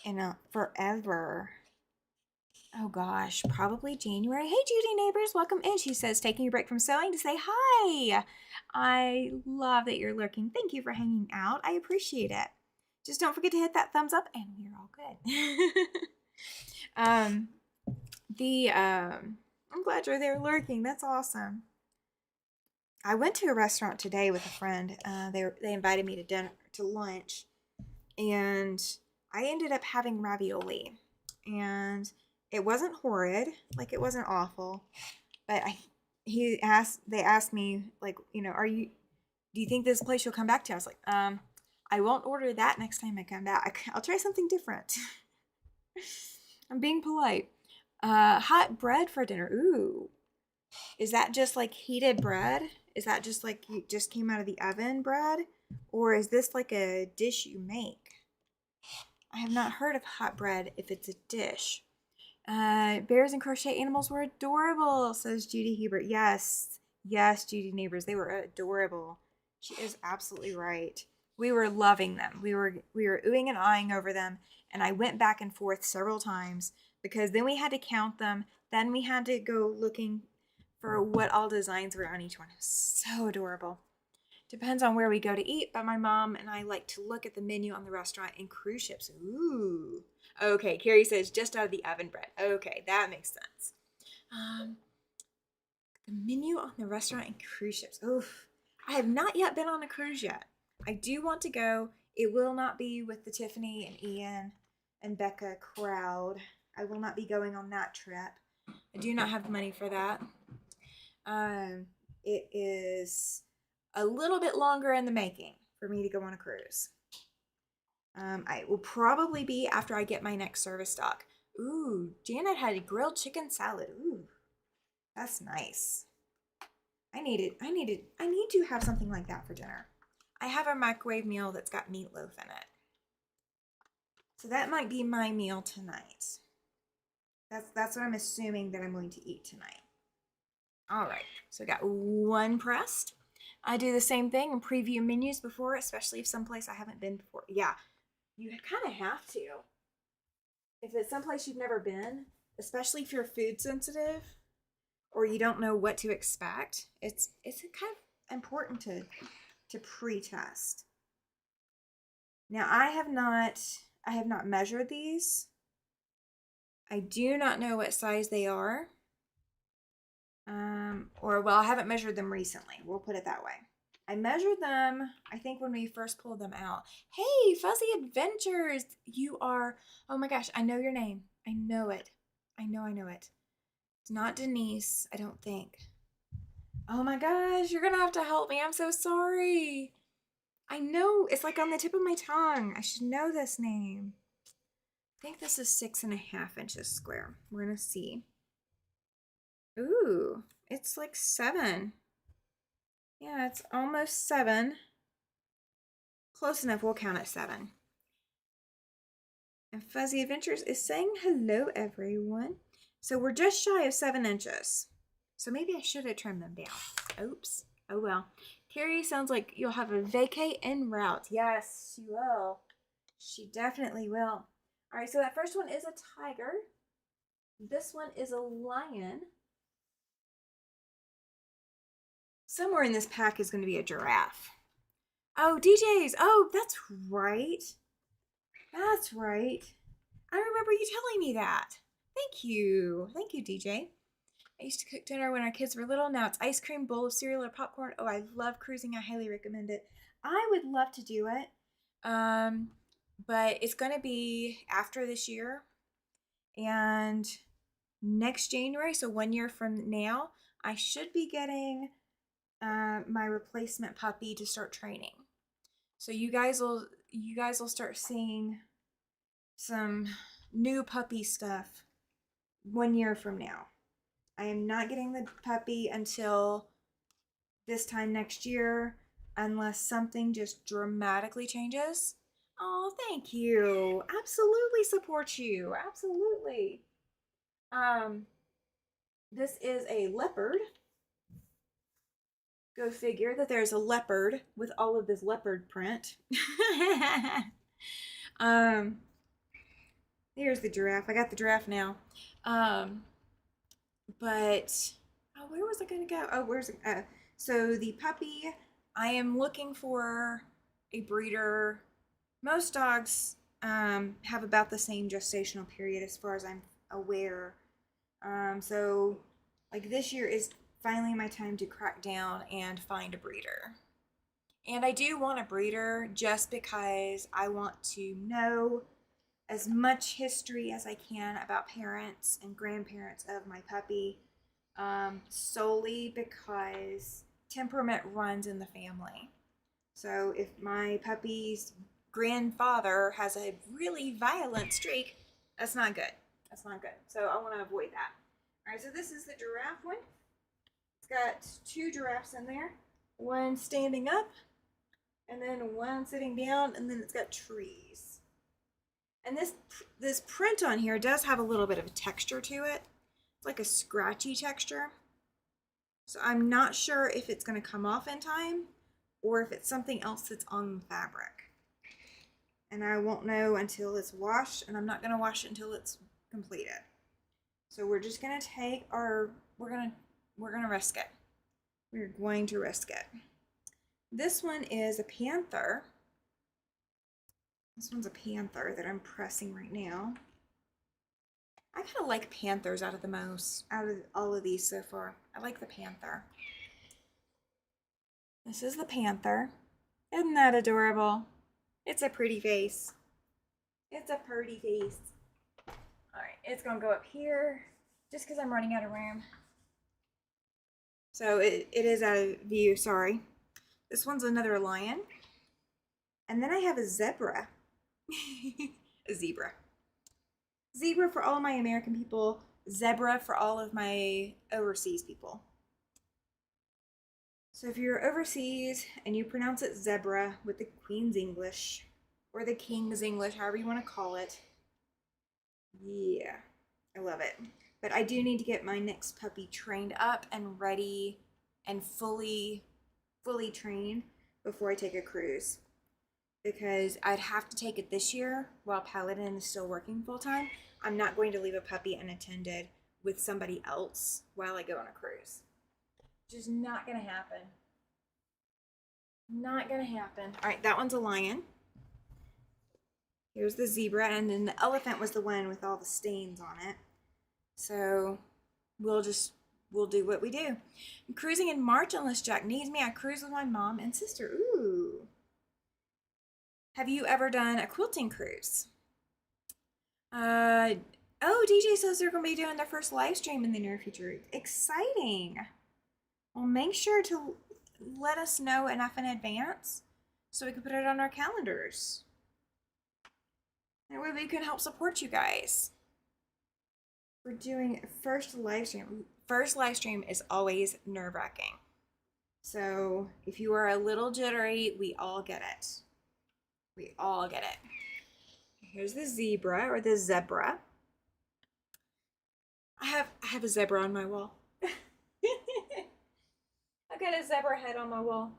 in forever. Oh gosh, probably January. Hey Judy neighbors, welcome in. She says, taking a break from sewing to say hi. I love that you're lurking. Thank you for hanging out. I appreciate it. Just don't forget to hit that thumbs up and we're all good. I'm glad you're there lurking. That's awesome. I went to a restaurant today with a friend. They invited me to lunch, and I ended up having ravioli, and it wasn't horrid, like it wasn't awful, but they asked me, like, do you think this place you'll come back to? I was like, I won't order that next time I come back. I'll try something different. I'm being polite. Hot bread for dinner. Ooh. Is that just like heated bread? Is that just like you just came out of the oven bread? Or is this like a dish you make? I have not heard of hot bread if it's a dish. Bears and crochet animals were adorable, says Judy Hebert. Yes, yes, Judy Neighbors, they were adorable. She is absolutely right. We were loving them. We were oohing and eyeing over them, and I went back and forth several times because then we had to count them. Then we had to go looking for what all designs were on each one. It was so adorable. Depends on where we go to eat, but my mom and I like to look at the menu on the restaurant and cruise ships. Ooh. Okay, Carrie says just out of the oven bread. Okay, that makes sense. Um, the menu on the restaurant and cruise ships. Oof. I have not yet been on a cruise yet. I do want to go. It will not be with the Tiffany and Ian and Becca crowd. I will not be going on that trip. I do not have money for that. It is a little bit longer in the making for me to go on a cruise. I will probably be after I get my next service dog. Ooh, Janet had a grilled chicken salad. Ooh, that's nice. I need to have something like that for dinner. I have a microwave meal that's got meatloaf in it. So that might be my meal tonight. That's what I'm assuming that I'm going to eat tonight. All right, so I got one pressed. I do the same thing and preview menus before, especially if someplace I haven't been before. Yeah, you kind of have to. If it's someplace you've never been, especially if you're food sensitive or you don't know what to expect, it's kind of important to pre-test. Now I have not measured these. I do not know what size they are. Well, I haven't measured them recently. We'll put it that way. I measured them, I think, when we first pulled them out. Hey, Fuzzy Adventures! You are, oh my gosh, I know your name. I know it. I know it. It's not Denise, I don't think. Oh my gosh, you're gonna have to help me. I'm so sorry. I know, it's like on the tip of my tongue. I should know this name. I think this is 6.5 inches square. We're gonna see. Ooh, it's like 7. Yeah, it's almost 7. Close enough, we'll count at 7. And Fuzzy Adventures is saying hello, everyone. So we're just shy of 7 inches. So maybe I should have trimmed them down. Oops. Oh well. Carrie sounds like you'll have a vacay en route. Yes, she will. She definitely will. All right, so that first one is a tiger. This one is a lion. Somewhere in this pack is going to be a giraffe. Oh, DJs. Oh, that's right. That's right. I remember you telling me that. Thank you. Thank you, DJ. I used to cook dinner when our kids were little. Now it's ice cream, bowl of cereal, or popcorn. Oh, I love cruising. I highly recommend it. I would love to do it. But it's going to be after this year. And next January, so 1 year from now, I should be getting my replacement puppy to start training. So you guys will start seeing some new puppy stuff 1 year from now. I am not getting the puppy until this time next year unless something just dramatically changes. Oh, thank you. Absolutely support you. Absolutely. This is a leopard. Go figure that there's a leopard with all of this leopard print. Here's the giraffe. I got the giraffe now. But where was I gonna go? Oh, where's it? So the puppy, I am looking for a breeder. Most dogs have about the same gestational period as far as I'm aware. So like this year is finally my time to crack down and find a breeder. And I do want a breeder just because I want to know as much history as I can about parents and grandparents of my puppy, solely because temperament runs in the family. So if my puppy's grandfather has a really violent streak, that's not good. That's not good. So I want to avoid that. All right, so this is the giraffe one. It's got 2 giraffes in there, one standing up, and then one sitting down, and then it's got trees. And this print on here does have a little bit of a texture to it. It's like a scratchy texture. So I'm not sure if it's going to come off in time or if it's something else that's on the fabric. And I won't know until it's washed, and I'm not going to wash it until it's completed. So we're just going to take our, we're going to risk it. We're going to risk it. This one is a panther. This one's a panther that I'm pressing right now. I kind of like panthers out of all of these so far. I like the panther. This is the panther. Isn't that adorable? It's a pretty face. It's a pretty face. All right, it's gonna go up here just because I'm running out of room. So it is out of view, sorry. This one's another lion. And then I have a zebra. A zebra. Zebra for all my American people, zebra for all of my overseas people. So if you're overseas and you pronounce it zebra with the Queen's English or the King's English, however you want to call it, yeah, I love it. But I do need to get my next puppy trained up and ready and fully trained before I take a cruise. Because I'd have to take it this year while Paladin is still working full-time. I'm not going to leave a puppy unattended with somebody else while I go on a cruise. Just not gonna happen. Not gonna happen. All right, that one's a lion. Here's the zebra, and then the elephant was the one with all the stains on it. So we'll do what we do. I'm cruising in March unless Jack needs me. I cruise with my mom and sister. Ooh. Have you ever done a quilting cruise? Oh, DJ says they're going to be doing their first live stream in the near future. Exciting. Well, make sure to let us know enough in advance so we can put it on our calendars. That way we can help support you guys. We're doing first live stream. First live stream is always nerve-wracking. So if you are a little jittery, we all get it. We all get it. Here's the zebra or the zebra. I have a zebra on my wall. I've got a zebra head on my wall.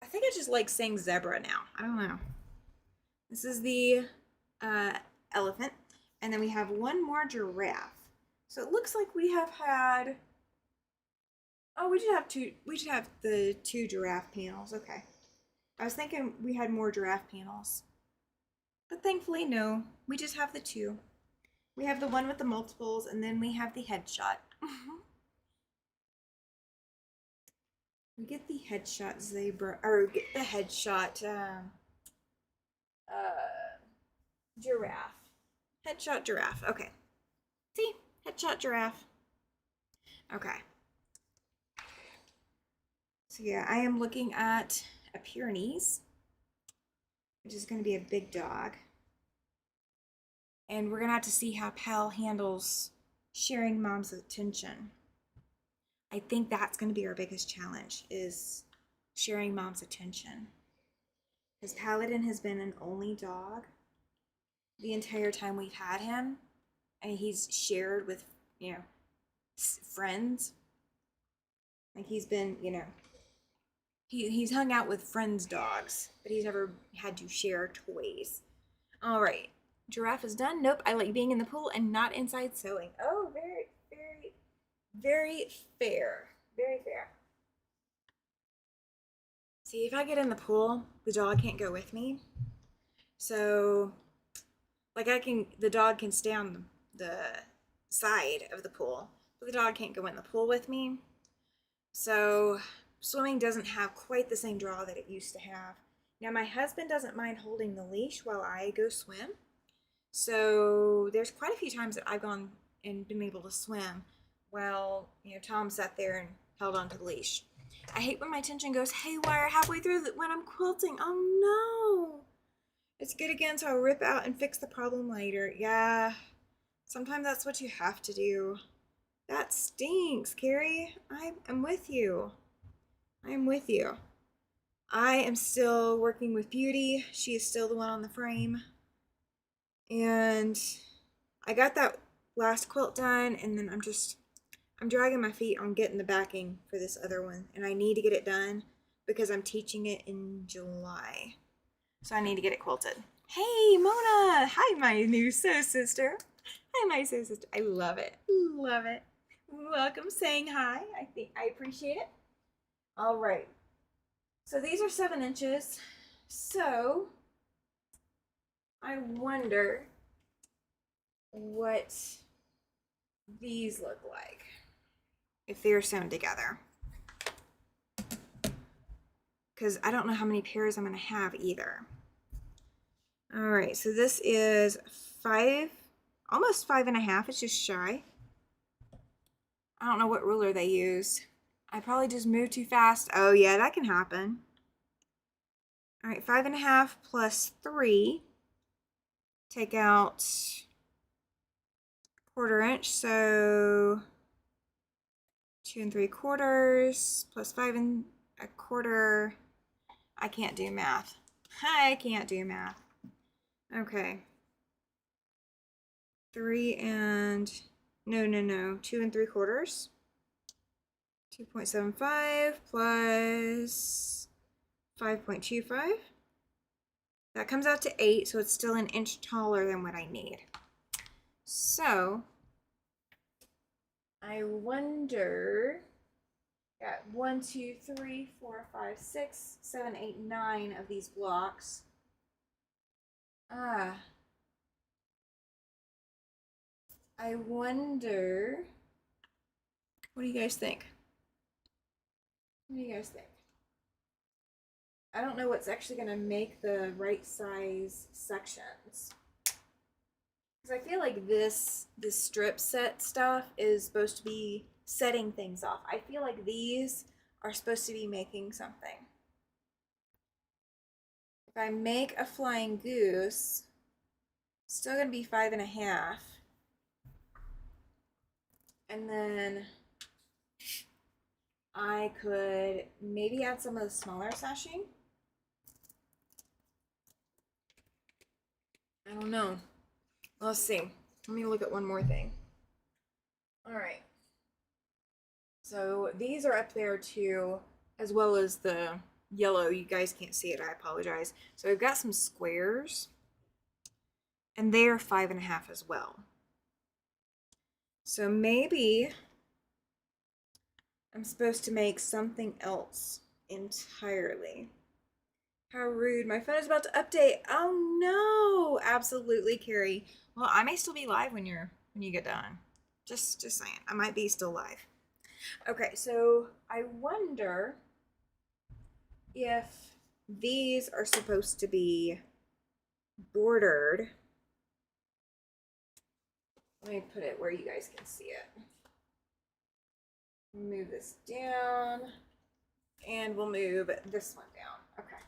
I think I just like saying zebra now. I don't know. This is the elephant. And then we have one more giraffe. So it looks like we have had, oh, we should have the 2 giraffe panels. Okay. I was thinking we had more giraffe panels. But thankfully, no. We just have the 2. We have the one with the multiples, and then we have the headshot. We get the headshot zebra, or get the headshot giraffe. Headshot giraffe. Okay. See? Headshot giraffe. Okay. So yeah, I am looking at a Pyrenees, which is going to be a big dog. And we're going to have to see how Pal handles sharing mom's attention. I think that's going to be our biggest challenge, is sharing mom's attention. Because Paladin has been an only dog the entire time we've had him. And he's shared with, friends. Like he's been, he's hung out with friends' dogs, but he's never had to share toys. All right. Giraffe is done. Nope, I like being in the pool and not inside sewing. Oh, very, very, very fair. Very fair. See, if I get in the pool, the dog can't go with me. So, like the dog can stay on the side of the pool, but the dog can't go in the pool with me. So, swimming doesn't have quite the same draw that it used to have. Now, my husband doesn't mind holding the leash while I go swim. So there's quite a few times that I've gone and been able to swim while, Tom sat there and held onto the leash. I hate when my tension goes haywire halfway through when I'm quilting. Oh no. It's good again, so I'll rip out and fix the problem later. Yeah, sometimes that's what you have to do. That stinks, Carrie. I'm with you. I am with you. I am still working with Beauty. She is still the one on the frame. And I got that last quilt done, and then I'm dragging my feet on getting the backing for this other one. And I need to get it done because I'm teaching it in July. So I need to get it quilted. Hey, Mona! Hi, my new sew sister. Hi, my sew sister. I love it. Love it. Welcome, saying hi. I appreciate it. All right. So these are 7 inches. So I wonder what these look like if they're sewn together. Because I don't know how many pairs I'm going to have either. All right, so this is 5, almost 5.5. It's just shy. I don't know what ruler they use. I probably just moved too fast. Oh yeah, that can happen. All right, 5.5 plus 3. Take out 1/4 inch, so 2 3/4 plus 5 1/4. I can't do math. I can't do math. Okay. 3 and no, 2 3/4. 2.75 plus 5.25. That comes out to 8, so it's still an inch taller than what I need. So I wonder, got 1, 2, 3, 4, 5, 6, 7, 8, 9 of these blocks. I wonder, what do you guys think? What do you guys think? I don't know what's actually going to make the right size sections. Because I feel like this strip set stuff is supposed to be setting things off. I feel like these are supposed to be making something. If I make a flying goose, it's still going to be 5.5. And then I could maybe add some of the smaller sashing. I don't know. Let's see. Let me look at one more thing. All right. So these are up there too, as well as the yellow. You guys can't see it. I apologize. So I've got some squares, and they are 5.5 as well. So maybe I'm supposed to make something else entirely. How rude. My phone is about to update. Oh no. Absolutely, Carrie. Well, I may still be live when you get done. Just saying. I might be still live. Okay, so I wonder if these are supposed to be bordered. Let me put it where you guys can see it. Move this down, and we'll move this one down. Okay.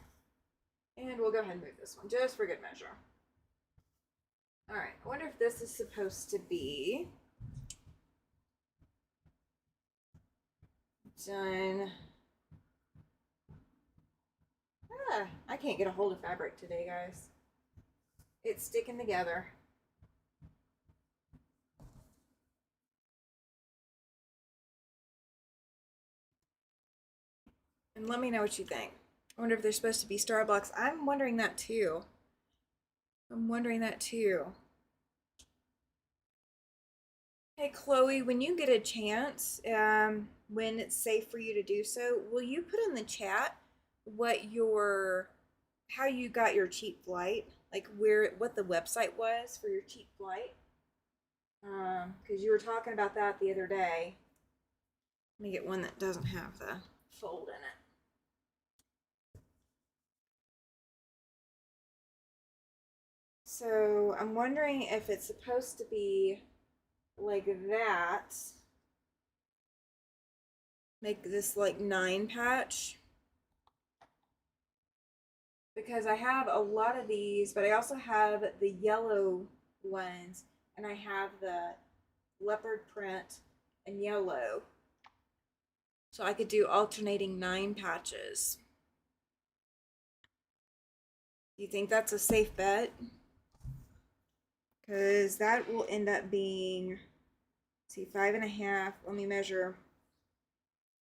And we'll go ahead and move this one, just for good measure. All right, I wonder if this is supposed to be done. I can't get a hold of fabric today, guys. It's sticking together. And let me know what you think. I wonder if they're supposed to be star blocks. I'm wondering that too. Hey, Chloe, when you get a chance, when it's safe for you to do so, will you put in the chat how you got your cheap flight? Like what the website was for your cheap flight? Because you were talking about that the other day. Let me get one that doesn't have the fold in it. So I'm wondering if it's supposed to be like that. make this like 9 patch, because I have a lot of these, but I also have the yellow ones, and I have the leopard print and yellow. So I could do alternating 9 patches. Do you think that's a safe bet? Because that will end up being, let's see, 5.5.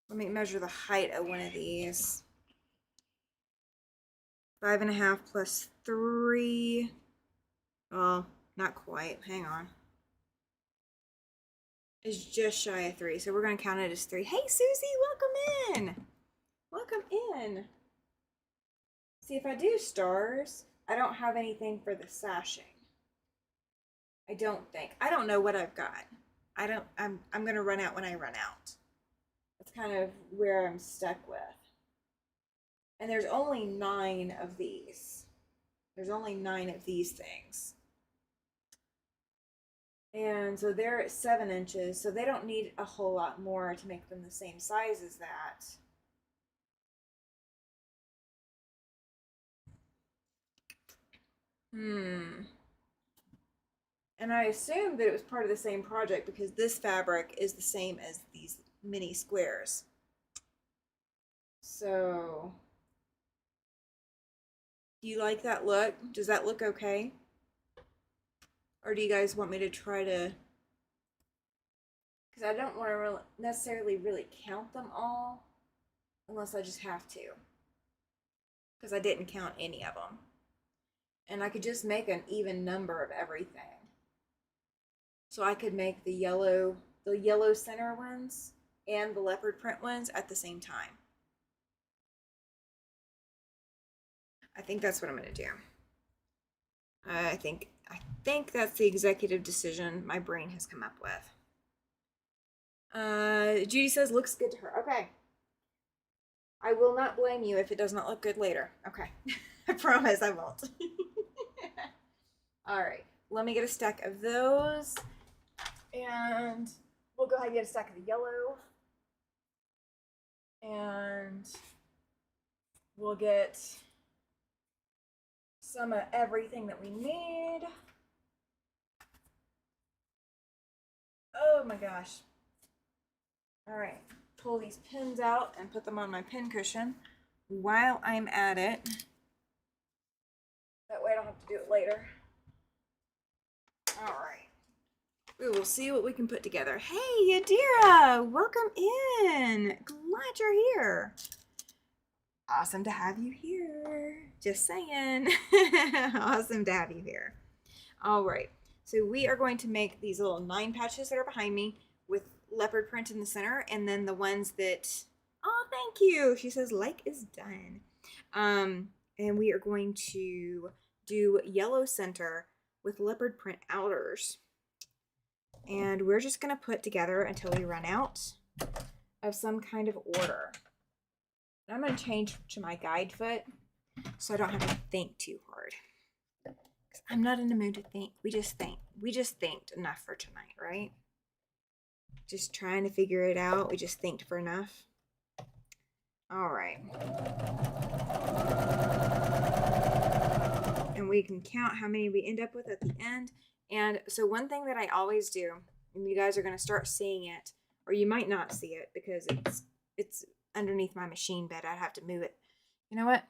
Let me measure the height of one of these. 5.5 plus 3. Oh, not quite. Hang on. It's just shy of 3, so we're going to count it as 3. Hey, Susie, welcome in. Welcome in. See, if I do stars, I don't have anything for the sashing. I don't think. I don't know what I've got. I'm going to run out when I run out. That's kind of where I'm stuck with. And there's only 9 of these. There's only 9 of these things. And so they're at 7 inches, so they don't need a whole lot more to make them the same size as that. And I assumed that it was part of the same project because this fabric is the same as these mini squares. So, do you like that look? Does that look okay? Or do you guys want me to try to... Because I don't want to necessarily really count them all unless I just have to. Because I didn't count any of them. And I could just make an even number of everything. So I could make the yellow center ones and the leopard print ones at the same time. I think that's what I'm going to do. I think that's the executive decision my brain has come up with. Judy says looks good to her. Okay. I will not blame you if it does not look good later. Okay. I promise I won't. All right. Let me get a stack of those. And we'll go ahead and get a stack of the yellow. And we'll get some of everything that we need. Oh my gosh. All right. Pull these pins out and put them on my pin cushion while I'm at it. That way I don't have to do it later. All right. We will see what we can put together. Hey, Yadira, welcome in. Glad you're here. Awesome to have you here. Just saying. Awesome to have you here. All right. So we are going to make these little 9 patches that are behind me with leopard print in the center, and then the ones that, oh, thank you. She says like is done. And we are going to do yellow center with leopard print outers. And we're just going to put together until we run out of some kind of order. And I'm going to change to my guide foot so I don't have to think too hard. Because I'm not in the mood to think. We just thinked enough for tonight, right? Just trying to figure it out. We just thinked for enough. All right. And we can count how many we end up with at the end. And so one thing that I always do, and you guys are going to start seeing it, or you might not see it because it's underneath my machine bed. I'd have to move it. You know what?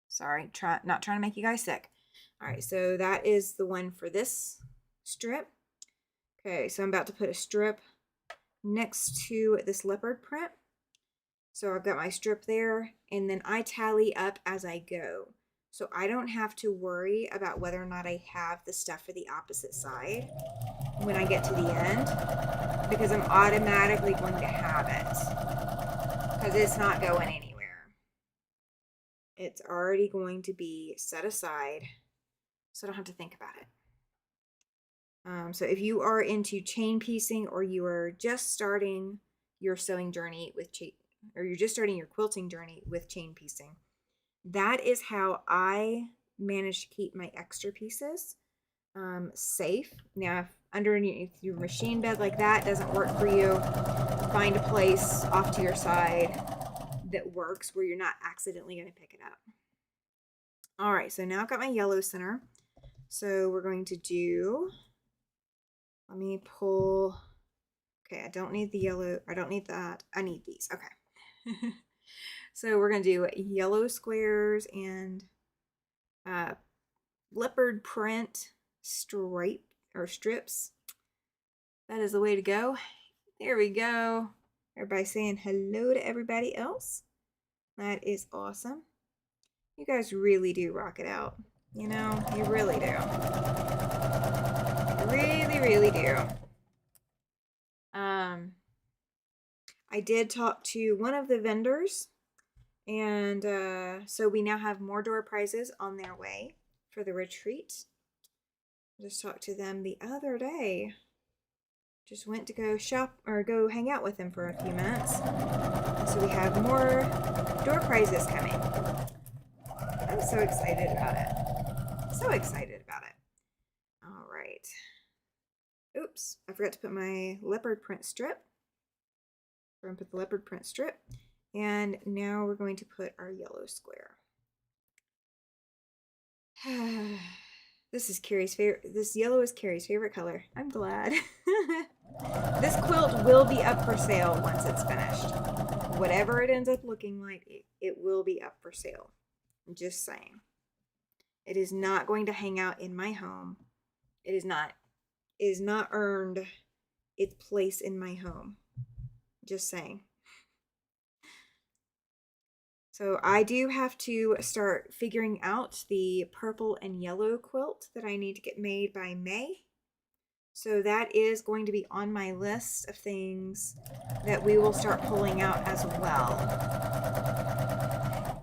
Sorry, not trying to make you guys sick. All right, so that is the one for this strip. Okay, so I'm about to put a strip next to this leopard print. So I've got my strip there, and then I tally up as I go. So I don't have to worry about whether or not I have the stuff for the opposite side when I get to the end, because I'm automatically going to have it, because it's not going anywhere. It's already going to be set aside, so I don't have to think about it. So if you are into chain piecing, or you are just starting your sewing journey with or you're just starting your quilting journey with chain piecing, that is how I manage to keep my extra pieces. safe. Now, if underneath your machine bed like that doesn't work for you, find a place off to your side that works where you're not accidentally going to pick it up. All right, so now I've got my yellow center. So we're going to do, let me pull, okay, I don't need the yellow, I don't need that, I need these, okay. So we're going to do yellow squares and leopard print stripe or strips. That is the way to go. There we go. Everybody saying hello to everybody else. That is awesome. You guys really do rock it out. You know, you really do. You really, really do. I did talk to one of the vendors, and so we now have more door prizes on their way for the retreat. I just talked to them the other day. Just went to go shop or go hang out with them for a few minutes. So we have more door prizes coming. I'm so excited about it. So excited about it. All right. Oops, I forgot to put my leopard print strip. We're going to put the leopard print strip. And now we're going to put our yellow square. This is Carrie's favorite. This yellow is Carrie's favorite color. I'm glad. This quilt will be up for sale once it's finished. Whatever it ends up looking like, it will be up for sale. I'm just saying. It is not going to hang out in my home. It is not earned its place in my home. Just saying. So I do have to start figuring out the purple and yellow quilt that I need to get made by May. So that is going to be on my list of things that we will start pulling out as well.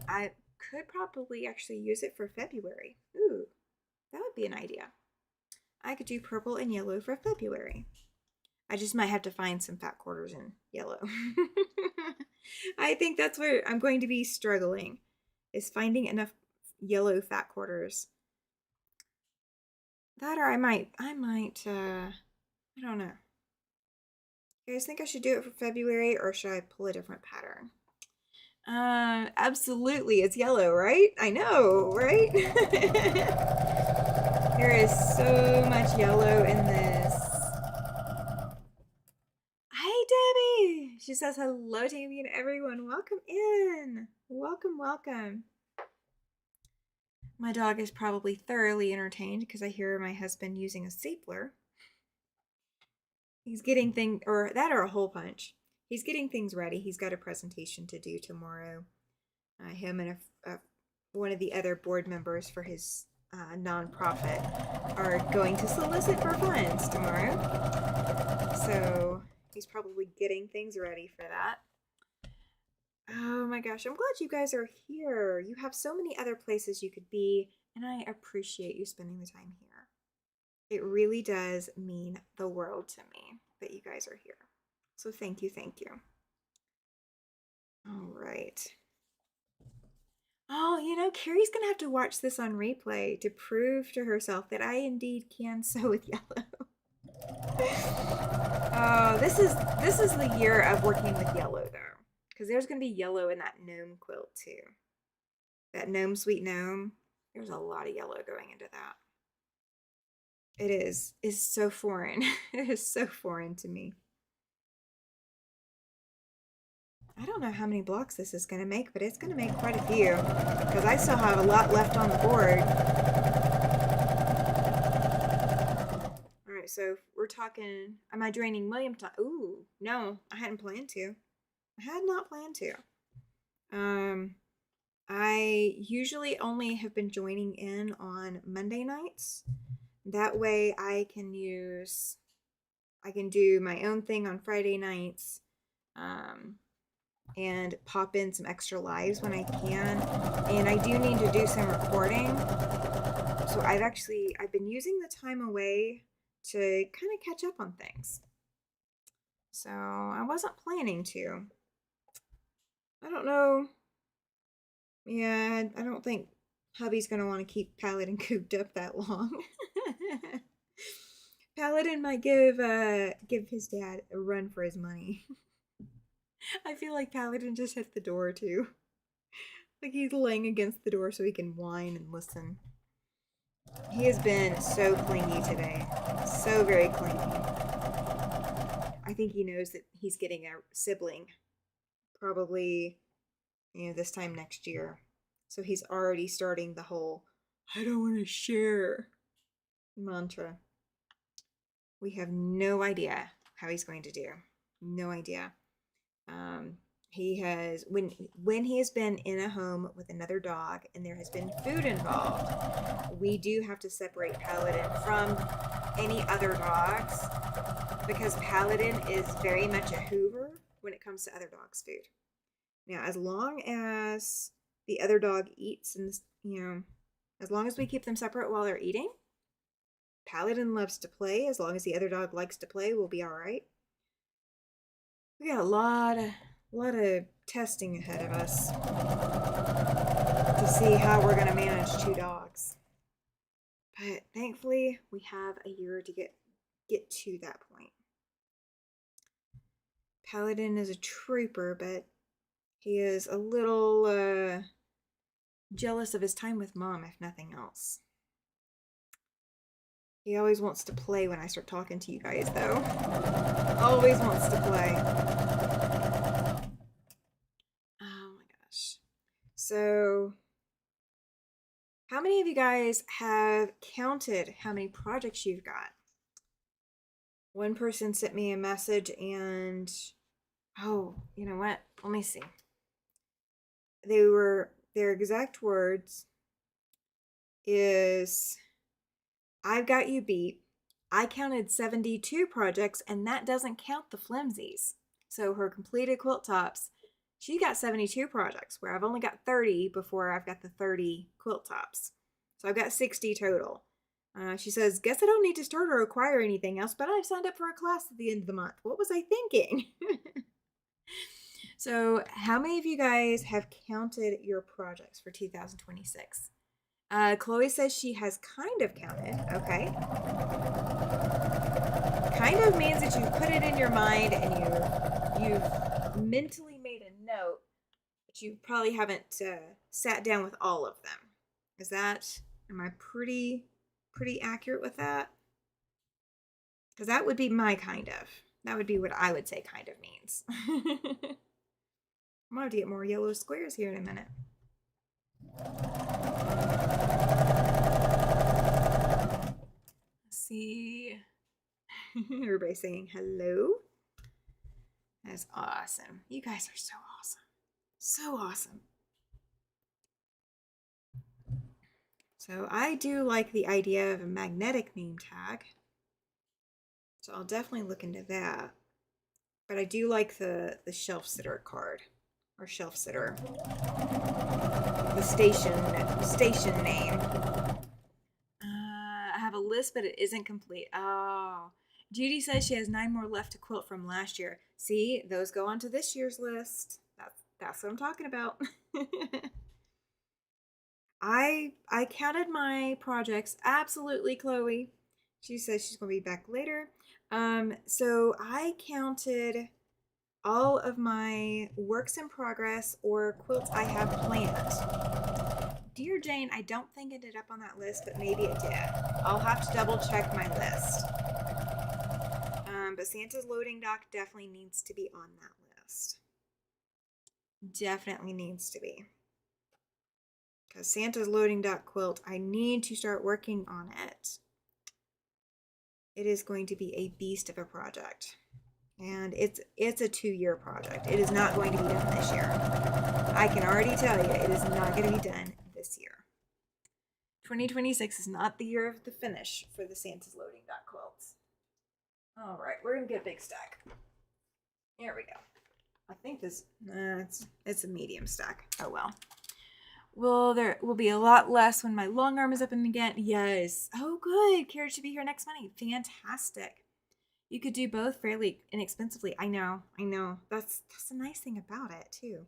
I could probably actually use it for February. Ooh, that would be an idea. I could do purple and yellow for February. I just might have to find some fat quarters in yellow. I think that's where I'm going to be struggling, is finding enough yellow fat quarters. That or I might, I don't know. You guys think I should do it for February or should I pull a different pattern? Absolutely, it's yellow, right? I know, right? There is so much yellow in this. Hi, Debbie! She says hello to me and everyone. Welcome in. Welcome, welcome. My dog is probably thoroughly entertained because I hear my husband using a stapler. He's getting things, or a hole punch. He's getting things ready. He's got a presentation to do tomorrow. Him and one of the other board members for his nonprofit are going to solicit for funds tomorrow. So he's probably getting things ready for that. Oh my gosh, I'm glad you guys are here. You have so many other places you could be, and I appreciate you spending the time here. It really does mean the world to me that you guys are here. So thank you, thank you. All right. Oh, you know, Carrie's going to have to watch this on replay to prove to herself that I indeed can sew with yellow. Oh, this is the year of working with yellow, though. Because there's going to be yellow in that gnome quilt, too. That gnome, sweet gnome. There's a lot of yellow going into that. It is. It's so foreign. It is so foreign to me. I don't know how many blocks this is going to make, but it's going to make quite a few. Because I still have a lot left on the board. Alright, so we're talking... Am I draining William time? Ooh, no. I hadn't planned to. I had not planned to. I usually only have been joining in on Monday nights. That way I can do my own thing on Friday nights, and pop in some extra lives when I can. And I do need to do some recording. So I've been using the time away to kind of catch up on things. So I wasn't planning to. I don't know. Yeah, I don't think hubby's going to want to keep Paladin cooped up that long. Paladin might give his dad a run for his money. I feel like Paladin just hit the door too. Like he's laying against the door so he can whine and listen. He has been so clingy today. So very clingy. I think he knows that he's getting a sibling. Probably, this time next year. So he's already starting the whole, I don't want to share mantra. We have no idea how he's going to do. No idea. He has, when he has been in a home with another dog and there has been food involved, we do have to separate Paladin from any other dogs because Paladin is very much a hoover when it comes to other dogs' food. Now, as long as the other dog eats and, as long as we keep them separate while they're eating, Paladin loves to play. As long as the other dog likes to play, we'll be all right. We got a lot of testing ahead of us to see how we're going to manage 2 dogs. But thankfully, we have a year to get to that point. Paladin is a trooper, but he is a little jealous of his time with Mom, if nothing else. He always wants to play when I start talking to you guys, though. Always wants to play. Oh my gosh. So, how many of you guys have counted how many projects you've got? One person sent me a message and, oh, you know what? Let me see. Their exact words is, I've got you beat. I counted 72 projects, and that doesn't count the flimsies. So her completed quilt tops, she got 72 projects, where I've only got 30 before I've got the 30 quilt tops. So I've got 60 total. She says, guess I don't need to start or acquire anything else, but I've signed up for a class at the end of the month. What was I thinking? So how many of you guys have counted your projects for 2026? Chloe says she has kind of counted. Okay. Kind of means that you've put it in your mind and you've mentally made a note, but you probably haven't sat down with all of them. Am I pretty accurate with that? Because that would be my kind of. That would be what I would say kind of means. I'm going to get more yellow squares here in a minute. Let's see. Everybody saying hello. That's awesome. You guys are so awesome. So awesome. So I do like the idea of a magnetic name tag. So I'll definitely look into that. But I do like the shelf sitter card. Or shelf sitter. The station name. I have a list, but it isn't complete. Oh. Judy says she has 9 more left to quilt from last year. See, those go onto this year's list. That's what I'm talking about. I counted my projects. Absolutely, Chloe. She says she's going to be back later. So I counted all of my works in progress or quilts I have planned. Dear Jane, I don't think it ended up on that list, but maybe it did. I'll have to double check my list. But Santa's loading dock definitely needs to be on that list. Definitely needs to be. Because Santa's loading dock quilt, I need to start working on it. It is going to be a beast of a project. And it's a 2-year project. It is not going to be done this year. I can already tell you, it is not going to be done this year. 2026 is not the year of the finish for the Santa's loading dock quilts. All right, we're going to get a big stack. Here we go. I think this, it's a medium stack. Oh, well. Well, there will be a lot less when my long arm is up and again. Yes. Oh, good. Carrot should be here next Monday. Fantastic. You could do both fairly inexpensively. I know. That's the nice thing about it, too.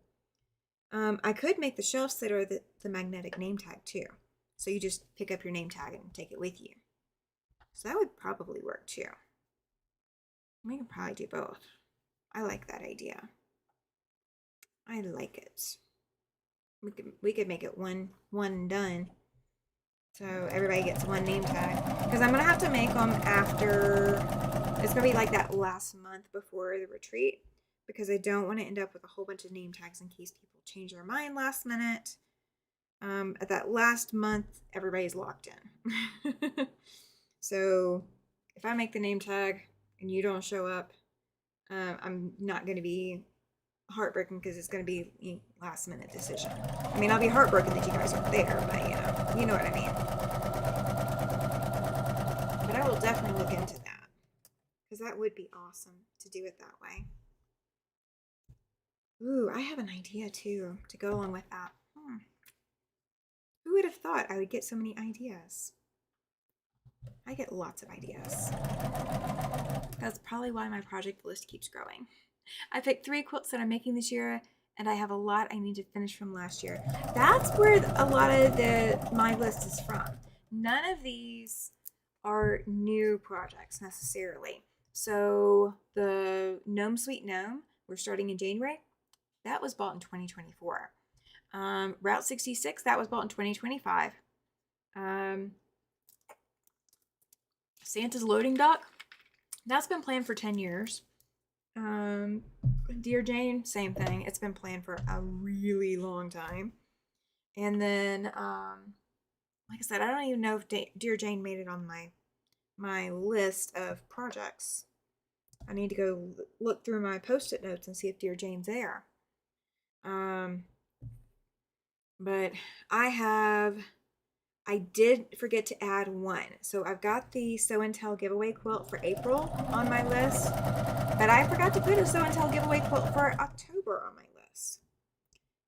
I could make the shelves that are the magnetic name tag too. So you just pick up your name tag and take it with you. So that would probably work too. We could probably do both. I like that idea. I like it. We could make it one and done. So everybody gets one name tag. Because I'm going to have to make them after, it's going to be like that last month before the retreat. Because I don't want to end up with a whole bunch of name tags in case people change their mind last minute. At that last month, everybody's locked in. So if I make the name tag and you don't show up, I'm not going to be heartbroken because it's going to be a last minute decision. I mean, I'll be heartbroken that you guys aren't there, but you know what I mean. But I will definitely look into that because that would be awesome to do it that way. Ooh, I have an idea too to go along with that. Who would have thought I would get so many ideas? I get lots of ideas. That's probably why my project list keeps growing. I picked 3 quilts that I'm making this year, and I have a lot I need to finish from last year. That's where a lot of my list is from. None of these are new projects necessarily. So the Gnome Sweet Gnome, we're starting in January. That was bought in 2024. Route 66, that was bought in 2025. Santa's Loading Dock, that's been planned for 10 years. Dear Jane, same thing. It's been planned for a really long time. And then, like I said, I don't even know if Dear Jane made it on my list of projects. I need to go look through my post-it notes and see if Dear Jane's there. But I did forget to add one. So I've got the Sew and Tell giveaway quilt for April on my list, but I forgot to put a Sew and Tell giveaway quilt for October on my list.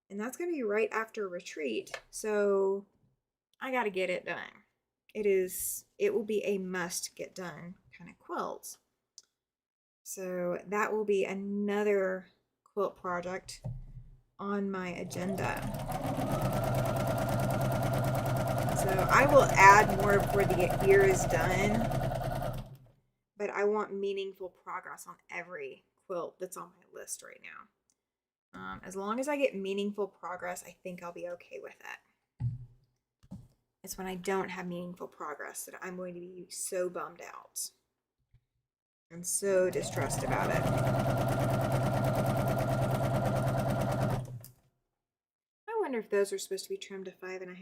And that's going to be right after retreat. So I got to get it done. It will be a must get done kind of quilt. So that will be another quilt project on my agenda. So I will add more before the year is done, but I want meaningful progress on every quilt that's on my list right now. As long as I get meaningful progress, I think I'll be okay with it. It's when I don't have meaningful progress that I'm going to be so bummed out and so distressed about it. I wonder if those are supposed to be trimmed to 5.5.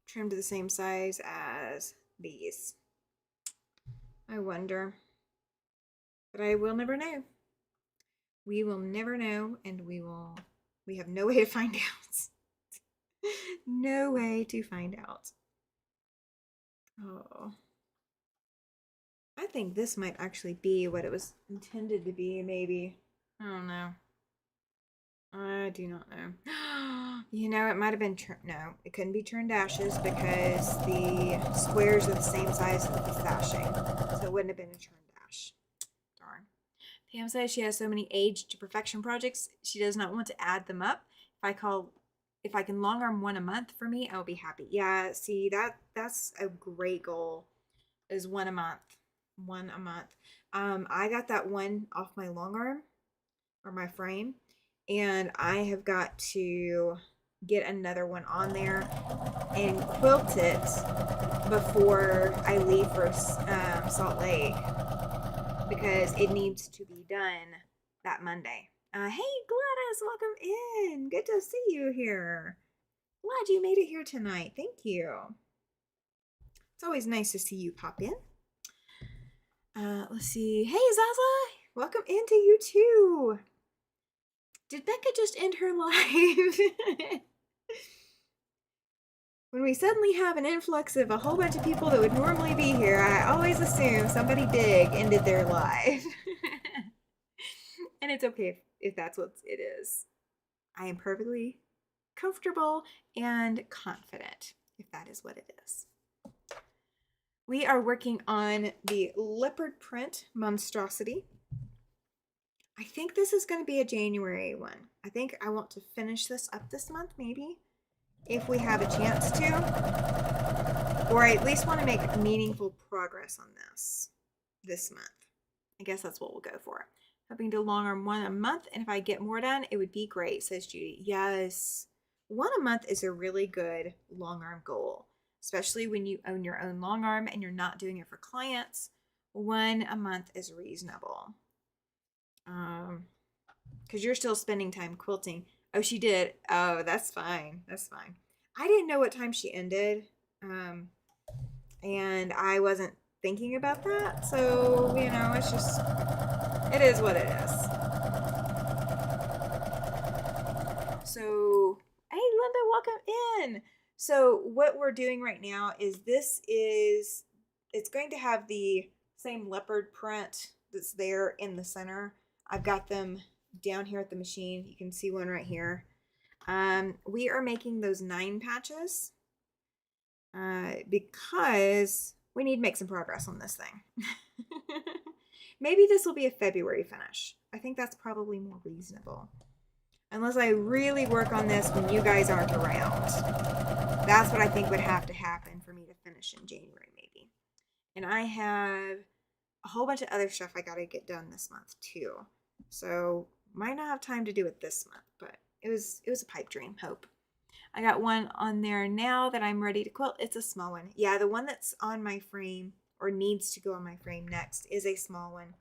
Trimmed to the same size as these. I wonder. But I will never know. We will never know, and we have no way to find out. No way to find out. Oh. I think this might actually be what it was intended to be, maybe. I don't know. I do not know. You know, it might have been, no, it couldn't be turned dashes because the squares are the same size as the sashing. So it wouldn't have been a turn dash. Darn. Pam says she has so many age to perfection projects, she does not want to add them up. If I can long arm one a month for me, I'll be happy. Yeah, see, that's a great goal, is one a month. One a month. I got that one off my long arm, or my frame, and I have got to get another one on there and quilt it before I leave for Salt Lake, because it needs to be done that Monday. Hey Gladys, welcome in. Good to see you here. Glad you made it here tonight. Thank you. It's always nice to see you pop in. Let's see. Hey Zaza, welcome into you too. Did Becca just end her live? When we suddenly have an influx of a whole bunch of people that would normally be here, I always assume somebody big ended their live. And it's okay if that's what it is. I am perfectly comfortable and confident if that is what it is. We are working on the leopard print monstrosity. I think this is going to be a January one. I think I want to finish this up this month, maybe, if we have a chance to. Or I at least want to make meaningful progress on this month. I guess that's what we'll go for. Hoping to long arm one a month, and if I get more done, it would be great, says Judy. Yes, one a month is a really good long arm goal, especially when you own your own long arm and you're not doing it for clients. One a month is reasonable. Because you're still spending time quilting. Oh, she did. Oh, that's fine. That's fine. I didn't know what time she ended. And I wasn't thinking about that. So, it's just, it is what it is. So, hey, Linda, welcome in. So, what we're doing right now is it's going to have the same leopard print that's there in the center. I've got them down here at the machine. You can see one right here. We are making those 9 patches because we need to make some progress on this thing. Maybe this will be a February finish. I think that's probably more reasonable. Unless I really work on this when you guys aren't around. That's what I think would have to happen for me to finish in January, maybe. And I have a whole bunch of other stuff I gotta get done this month too. So might not have time to do it this month, but it was a pipe dream. Hope. I got one on there now that I'm ready to quilt. It's a small one. Yeah, the one that's on my frame or needs to go on my frame next is a small one.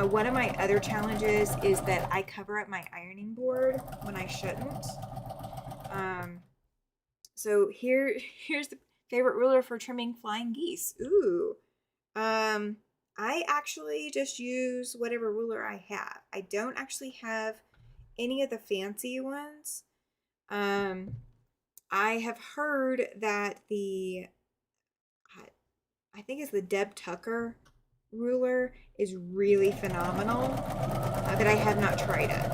One of my other challenges is that I cover up my ironing board when I shouldn't. So here's the favorite ruler for trimming flying geese. Ooh. I actually just use whatever ruler I have. I don't actually have any of the fancy ones. I have heard that I think it's the Deb Tucker ruler is really phenomenal, but I have not tried it.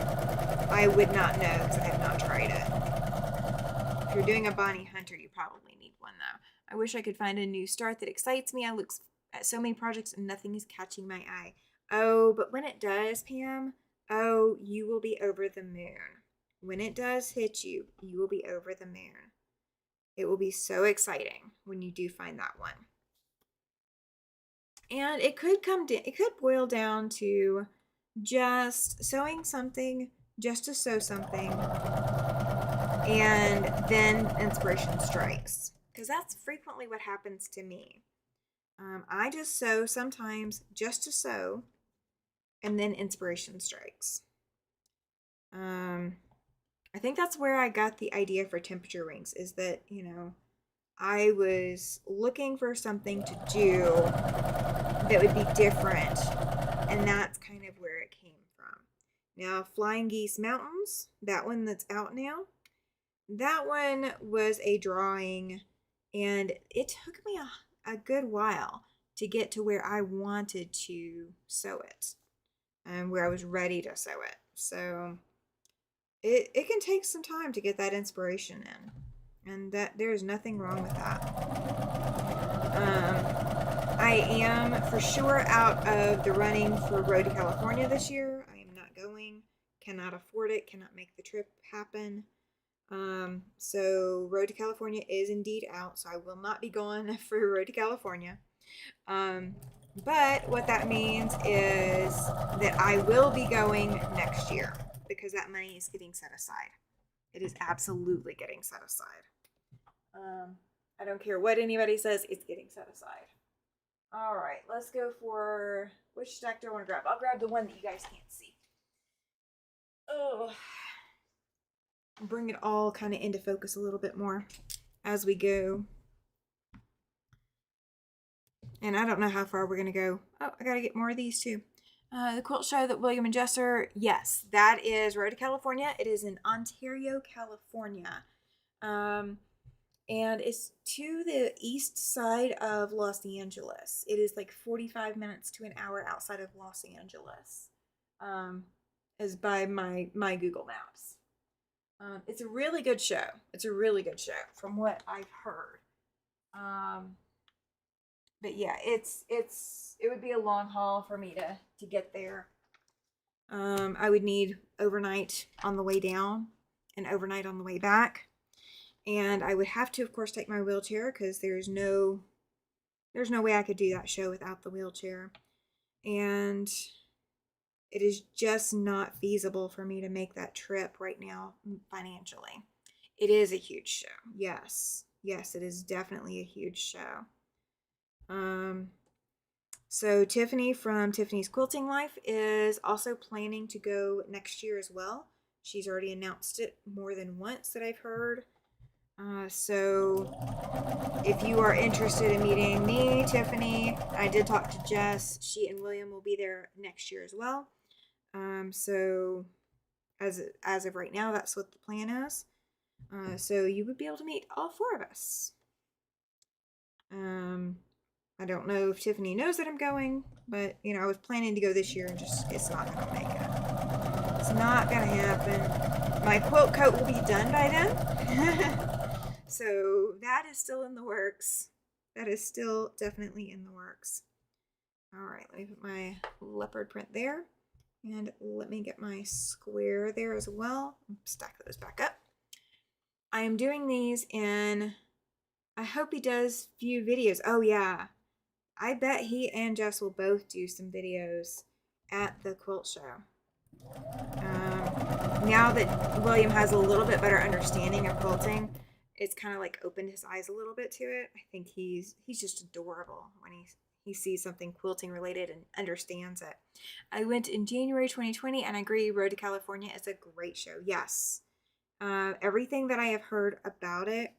I would not know because I have not tried it. If you're doing a Bonnie Hunter, you probably need one though. I wish I could find a new start that excites me. I look at so many projects and nothing is catching my eye. Oh, but when it does, Pam, oh, you will be over the moon. When it does hit you, you will be over the moon. It will be so exciting when you do find that one. And it could boil down to just sewing something just to sew something, and then inspiration strikes. Because that's frequently what happens to me. I just sew sometimes just to sew, and then inspiration strikes. I think that's where I got the idea for temperature rings, is that, I was looking for something to do that would be different, and that's kind of where it came from. Now, Flying Geese Mountains, that one that's out now, that one was a drawing, and it took me a good while to get to where I wanted to sew it, and where I was ready to sew it. So it can take some time to get that inspiration in, and that there's nothing wrong with that. I am for sure out of the running for Road to California this year. I am not going, cannot afford it, cannot make the trip happen. So Road to California is indeed out, so I will not be going for Road to California. But what that means is that I will be going next year, because that money is getting set aside. It is absolutely getting set aside. I don't care what anybody says, it's getting set aside. All right, let's go for, which stack do I want to grab? I'll grab the one that you guys can't see. Oh, bring it all kind of into focus a little bit more as we go. And I don't know how far we're going to go. Oh, I got to get more of these too. The quilt show that William and Jess are, yes, that is Road to California. It is in Ontario, California. And it's to the east side of Los Angeles. It is like 45 minutes to an hour outside of Los Angeles, as by my Google Maps. It's a really good show. It's a really good show from what I've heard. But yeah, it would be a long haul for me to get there. I would need overnight on the way down and overnight on the way back. And I would have to, of course, take my wheelchair because there's no way I could do that show without the wheelchair. And it is just not feasible for me to make that trip right now financially. It is a huge show. Yes. Yes, it is definitely a huge show. So Tiffany from Tiffany's Quilting Life is also planning to go next year as well. She's already announced it more than once that I've heard. So if you are interested in meeting me, Tiffany, I did talk to Jess. She and William will be there next year as well. So as of right now, that's what the plan is. So you would be able to meet all four of us. I don't know if Tiffany knows that I'm going, but you know, I was planning to go this year and just it's not gonna make it. It's not gonna happen. My quilt coat will be done by then. So that is still in the works. That is still definitely in the works. All right, let me put my leopard print there. And let me get my square there as well. Stack those back up. I am doing these in, I hope he does few videos. Oh yeah, I bet he and Jess will both do some videos at the quilt show. Now that William has a little bit better understanding of quilting, it's kind of like opened his eyes a little bit to it. I think he's just adorable when he sees something quilting related and understands it. I went in January 2020 and I agree, Road to California is a great show. Yes. Everything that I have heard about it,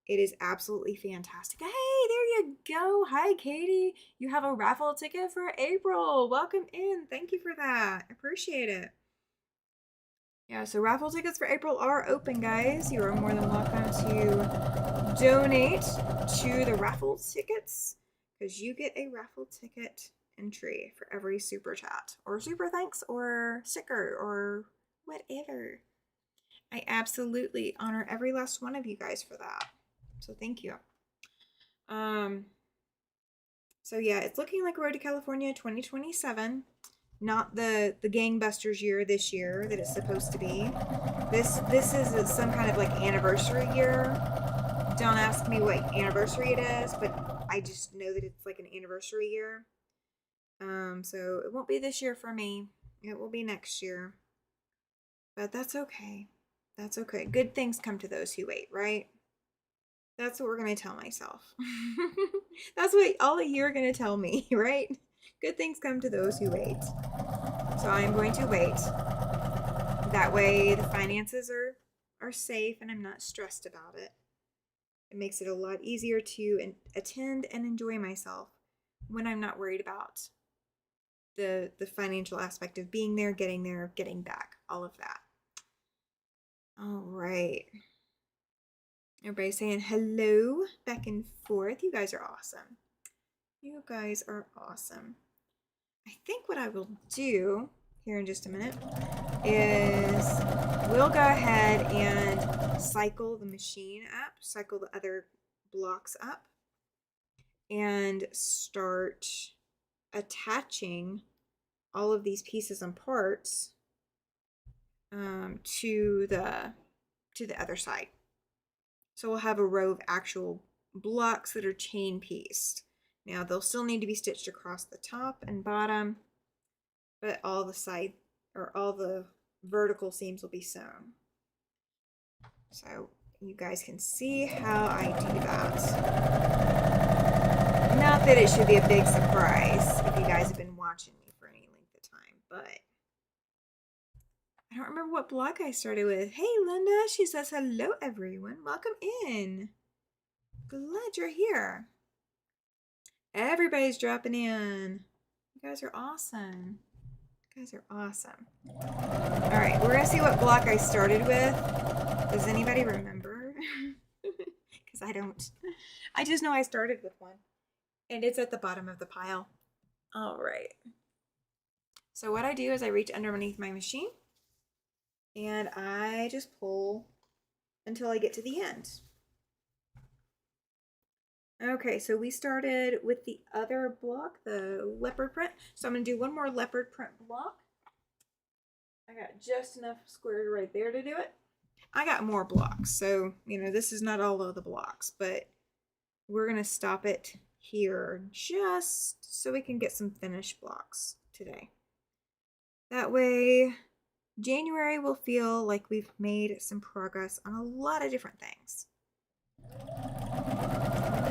it is absolutely fantastic. Hey, there you go. Hi, Katie. You have a raffle ticket for April. Welcome in. Thank you for that. Appreciate it. Yeah, so raffle tickets for April are open, guys. You are more than welcome to donate to the raffle tickets because you get a raffle ticket entry for every super chat or super thanks or sticker or whatever. I absolutely honor every last one of you guys for that. So thank you. So yeah, it's looking like Road to California 2027. Not the gangbusters year this year that it's supposed to be. This is some kind of like anniversary year. Don't ask me what anniversary it is, but I just know that it's like an anniversary year. So it won't be this year for me. It will be next year. But that's okay. That's okay. Good things come to those who wait, right? That's what we're going to tell myself. That's what all you're going to tell me, right? Good things come to those who wait. So I'm going to wait. That way the finances are safe and I'm not stressed about it. It makes it a lot easier to attend and enjoy myself when I'm not worried about the financial aspect of being there, getting back, all of that. All right. Everybody saying hello back and forth. You guys are awesome. You guys are awesome. I think what I will do here in just a minute is we'll go ahead and cycle the machine up, cycle the other blocks up, and start attaching all of these pieces and parts to the other side. So we'll have a row of actual blocks that are chain pieced. Now they'll still need to be stitched across the top and bottom, but all the side or all the vertical seams will be sewn. So you guys can see how I do that. Not that it should be a big surprise if you guys have been watching me for any length of time, but I don't remember what block I started with. Hey, Linda, she says, hello, everyone. Welcome in. Glad you're here. Everybody's dropping in. You guys are awesome. You guys are awesome. All right, we're going to see what block I started with. Does anybody remember? Because I don't. I just know I started with one. And it's at the bottom of the pile. All right. So what I do is I reach underneath my machine. And I just pull until I get to the end. Okay, so we started with the other block, the leopard print. So I'm going to do one more leopard print block. I got just enough squares right there to do it. I got more blocks, so, this is not all of the blocks, but we're going to stop it here just so we can get some finished blocks today. That way, January will feel like we've made some progress on a lot of different things.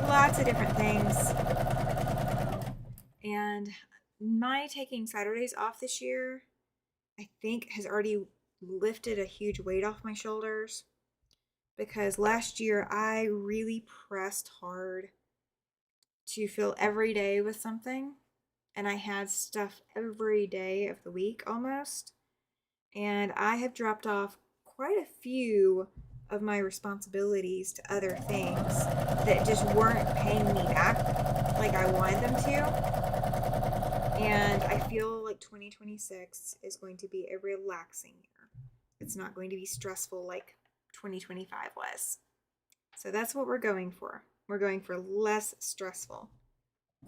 Lots of different things. And my taking Saturdays off this year, I think, has already lifted a huge weight off my shoulders, because last year I really pressed hard to fill every day with something, and I had stuff every day of the week almost, and I have dropped off quite a few of my responsibilities to other things that just weren't paying me back like I wanted them to. And I feel like 2026 is going to be a relaxing year. It's not going to be stressful like 2025 was. So that's what we're going for. We're going for less stressful.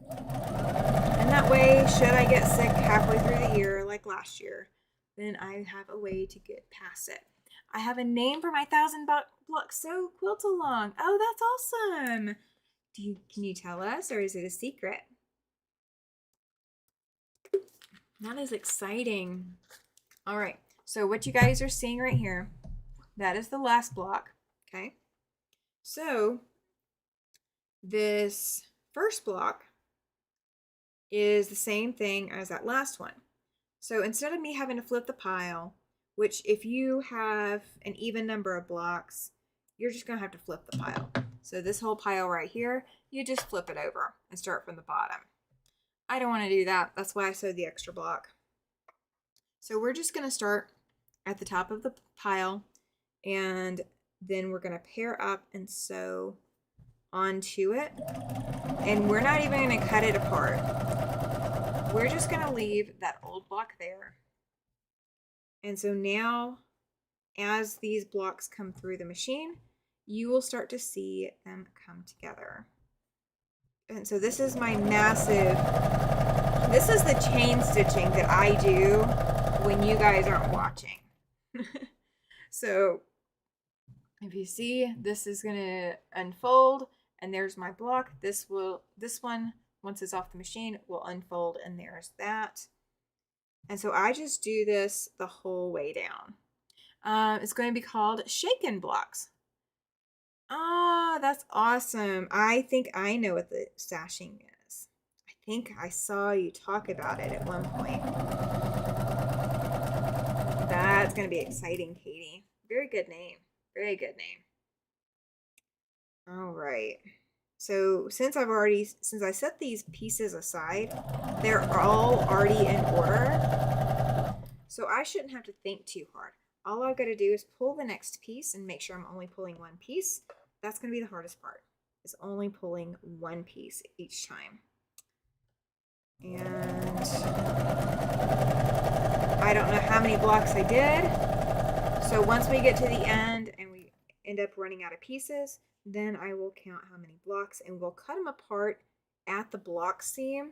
And that way, should I get sick halfway through the year like last year, then I have a way to get past it. I have a name for my 1,000 block sew quilt along. Oh, that's awesome. Can you tell us, or is it a secret? That is exciting. All right, so what you guys are seeing right here, that is the last block, okay? So this first block is the same thing as that last one. So instead of me having to flip the pile, which if you have an even number of blocks, you're just going to have to flip the pile. So this whole pile right here, you just flip it over and start from the bottom. I don't want to do that. That's why I sewed the extra block. So we're just going to start at the top of the pile, and then we're going to pair up and sew onto it. And we're not even going to cut it apart. We're just going to leave that old block there. And so now, as these blocks come through the machine, you will start to see them come together. And so this is my massive, this is the chain stitching that I do when you guys aren't watching. So if you see, this is going to unfold, and there's my block. This one, once it's off the machine, will unfold, and there's that. And so I just do this the whole way down. It's going to be called shaken blocks. Ah, that's awesome. I think I know what the stashing is. I think I saw you talk about it at one point. That's going to be exciting, Katie. Very good name. Very good name. All right. So since I set these pieces aside, they're all already in order. So I shouldn't have to think too hard. All I've got to do is pull the next piece and make sure I'm only pulling one piece. That's going to be the hardest part, is only pulling one piece each time. And I don't know how many blocks I did. So once we get to the end and we end up running out of pieces, then I will count how many blocks, and we'll cut them apart at the block seam.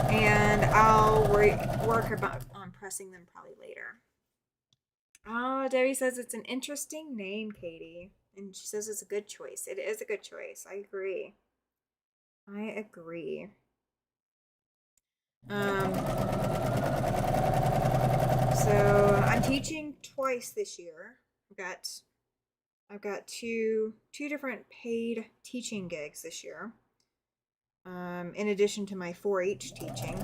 And I'll work on pressing them probably later. Oh, Debbie says it's an interesting name, Katie. And she says it's a good choice. It is a good choice. I agree. I agree. So I'm teaching twice this year. I've got two different paid teaching gigs this year. In addition to my 4-H teaching.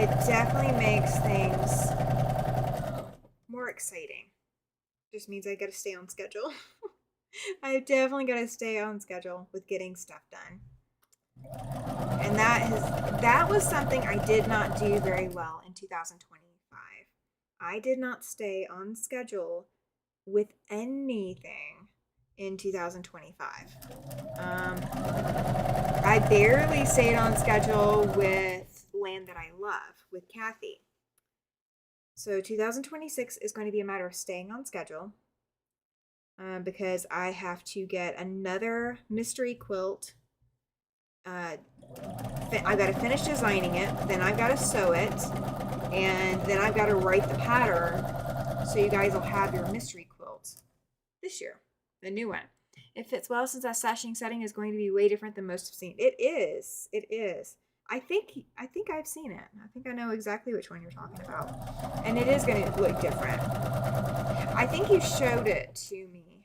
It definitely makes things more exciting. Just means I gotta stay on schedule. I definitely gotta stay on schedule with getting stuff done. And that was something I did not do very well in 2025. I did not stay on schedule with anything in 2025. I barely stayed on schedule with Land That I Love with Cathy. So 2026 is going to be a matter of staying on schedule, because I have to get another mystery quilt I've got to finish designing it, then I've got to sew it, and then I've got to write the pattern, so you guys will have your mystery quilt this year, the new one. It fits well since that sashing setting is going to be way different than most have seen. It is. It is. I think I've seen it. I think I know exactly which one you're talking about. And it is going to look different. I think you showed it to me.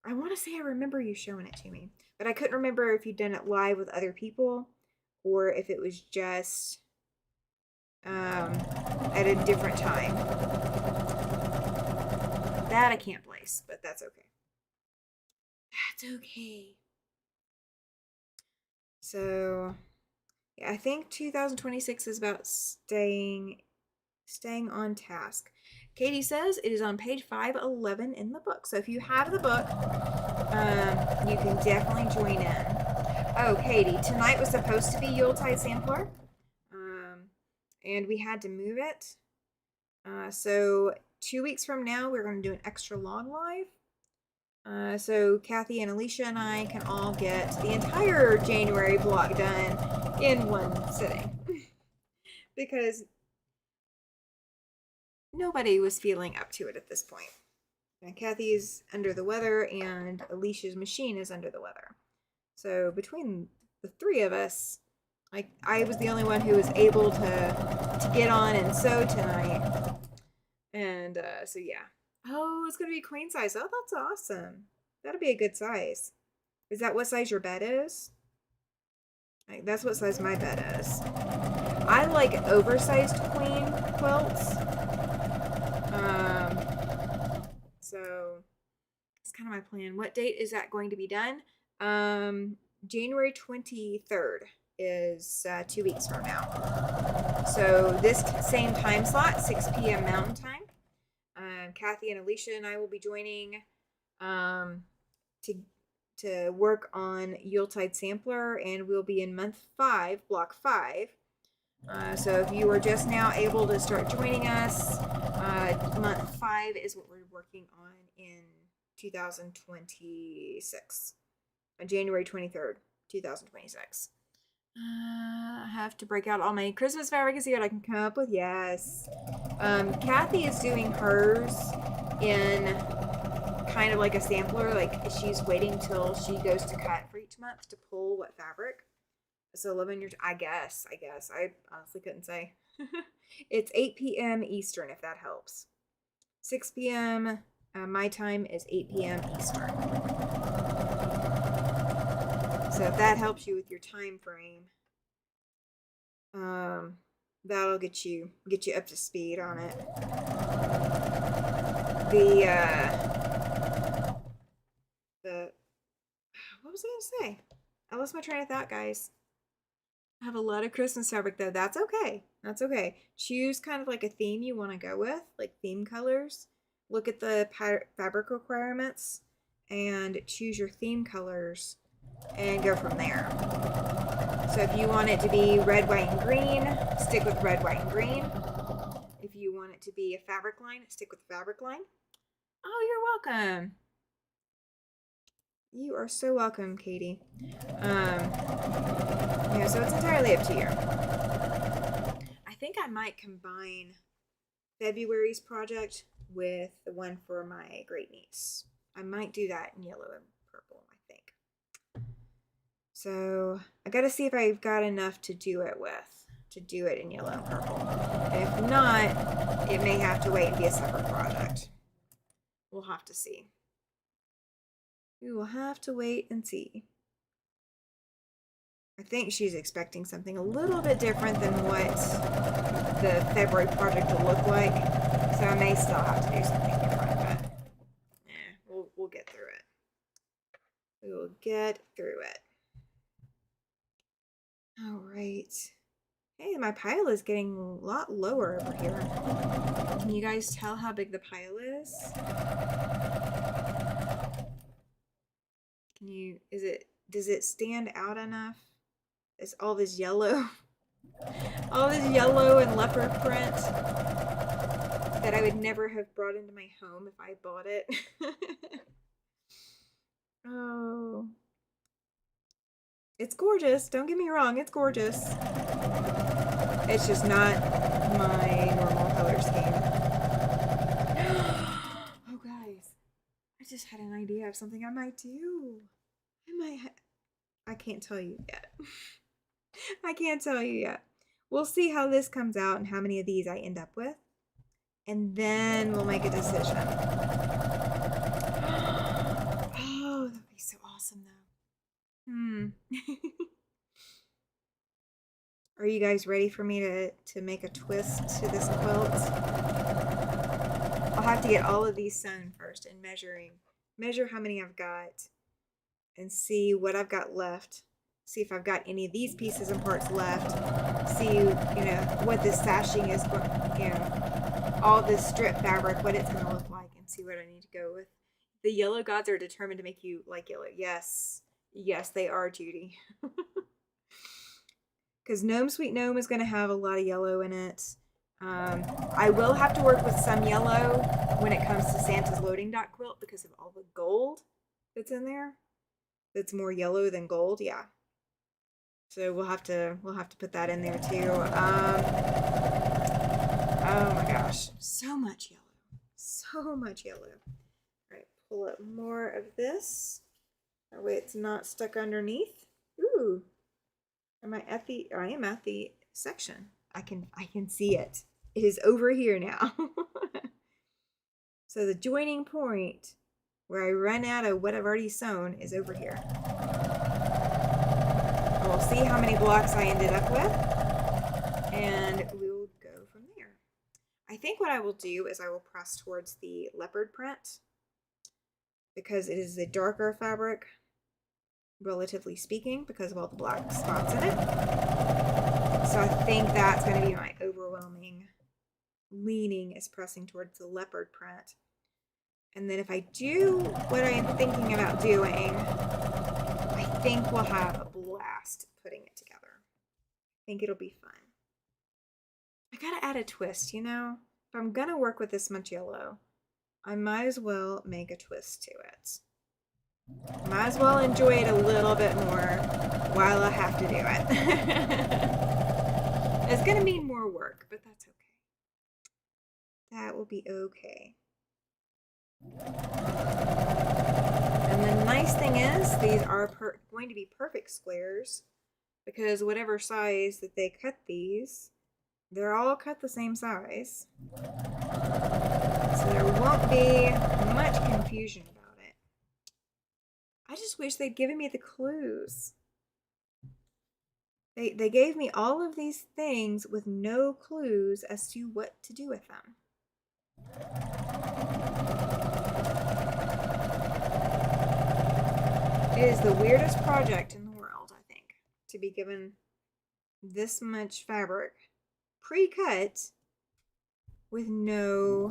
I want to say I remember you showing it to me. But I couldn't remember if you'd done it live with other people or if it was just at a different time. That I can't place, but that's okay. That's okay. So, yeah, I think 2026 is about staying on task. Katie says it is on page 511 in the book. So if you have the book, you can definitely join in. Oh, Katie, tonight was supposed to be Yuletide Sampler, and we had to move it. So 2 weeks from now, we're going to do an extra long live. So Cathy and Alesha and I can all get the entire January block done in one sitting. Because nobody was feeling up to it at this point. And Cathy's under the weather and Alesha's machine is under the weather. So between the three of us, I was the only one who was able to get on and sew tonight. And so yeah. Oh, it's going to be queen size. Oh, that's awesome. That'll be a good size. Is that what size your bed is? That's what size my bed is. I like oversized queen quilts. So it's kind of my plan. What date is that going to be done? January 23rd is 2 weeks from now. So this same time slot, 6 p.m. Mountain Time. Cathy and Alesha and I will be joining to work on Yuletide Sampler, and we'll be in month 5, block 5. So if you are just now able to start joining us, month 5 is what we're working on in 2026, January 23rd, 2026. I have to break out all my Christmas fabric and see what I can come up with. Yes. Cathy is doing hers in kind of like a sampler. Like she's waiting till she goes to cut for each month to pull what fabric. So 11 years, I guess. I honestly couldn't say. It's 8 p.m. Eastern, if that helps. 6 p.m. My time is 8 p.m. Eastern. So if that helps you with your time frame, that'll get you up to speed on it. What was I gonna say? I lost my train of thought, guys. I have a lot of Christmas fabric though. That's okay. That's okay. Choose kind of like a theme you want to go with, like theme colors. Look at the fabric requirements and choose your theme colors and go from there. So if you want it to be red, white, and green, stick with red, white, and green. If you want it to be a fabric line, stick with the fabric line. Oh, you're welcome. You are so welcome, Katie. Yeah, so it's entirely up to you. I think I might combine February's project with the one for my great niece. I might do that in yellow and purple, I think. So I gotta see if I've got enough to do it with, to do it in yellow and purple. And if not, it may have to wait and be a separate project. We'll have to see. We will have to wait and see. I think she's expecting something a little bit different than what the February project will look like. So I may still have to do something different, but we'll get through it. We will get through it. All right. Hey, my pile is getting a lot lower over here. Can you guys tell how big the pile is? Does it stand out enough? It's all this yellow. All this yellow and leopard print that I would never have brought into my home if I bought it. Oh. It's gorgeous. Don't get me wrong. It's gorgeous. It's just not my normal color scheme. Oh, guys. I just had an idea of something I might do. I can't tell you yet. I can't tell you yet. We'll see how this comes out and how many of these I end up with. And then we'll make a decision. Oh, that'd be so awesome, though. Are you guys ready for me to make a twist to this quilt? I'll have to get all of these sewn first and measure how many I've got and see what I've got left. See if I've got any of these pieces and parts left. See, what this sashing is, all this strip fabric, what it's going to look like, and see what I need to go with. The yellow gods are determined to make you like yellow. Yes. Yes, they are, Judy. Because Gnome Sweet Gnome is going to have a lot of yellow in it. I will have to work with some yellow when it comes to Santa's loading dock quilt because of all the gold that's in there. That's more yellow than gold, yeah. So we'll have to put that in there too. Oh my gosh, so much yellow, so much yellow. All right, pull up more of this. That way it's not stuck underneath. Ooh, am I at the? I am at the section. I can see it. It is over here now. So the joining point where I run out of what I've already sewn is over here. We'll see how many blocks I ended up with, and we'll go from there. I think what I will do is I will press towards the leopard print because it is the darker fabric, relatively speaking, because of all the black spots in it. So I think that's going to be my overwhelming leaning, is pressing towards the leopard print. And then if I do what I am thinking about doing, I think we'll have a blast putting it together. I think it'll be fun. I gotta add a twist, If I'm gonna work with this much yellow, I might as well make a twist to it. Might as well enjoy it a little bit more while I have to do it. It's gonna mean more work, but that's okay. That will be okay. And the nice thing is, these are going to be perfect squares because whatever size that they cut these, they're all cut the same size. So there won't be much confusion about it. I just wish they'd given me the clues. They gave me all of these things with no clues as to what to do with them. It is the weirdest project in the world, I think, to be given this much fabric pre-cut with no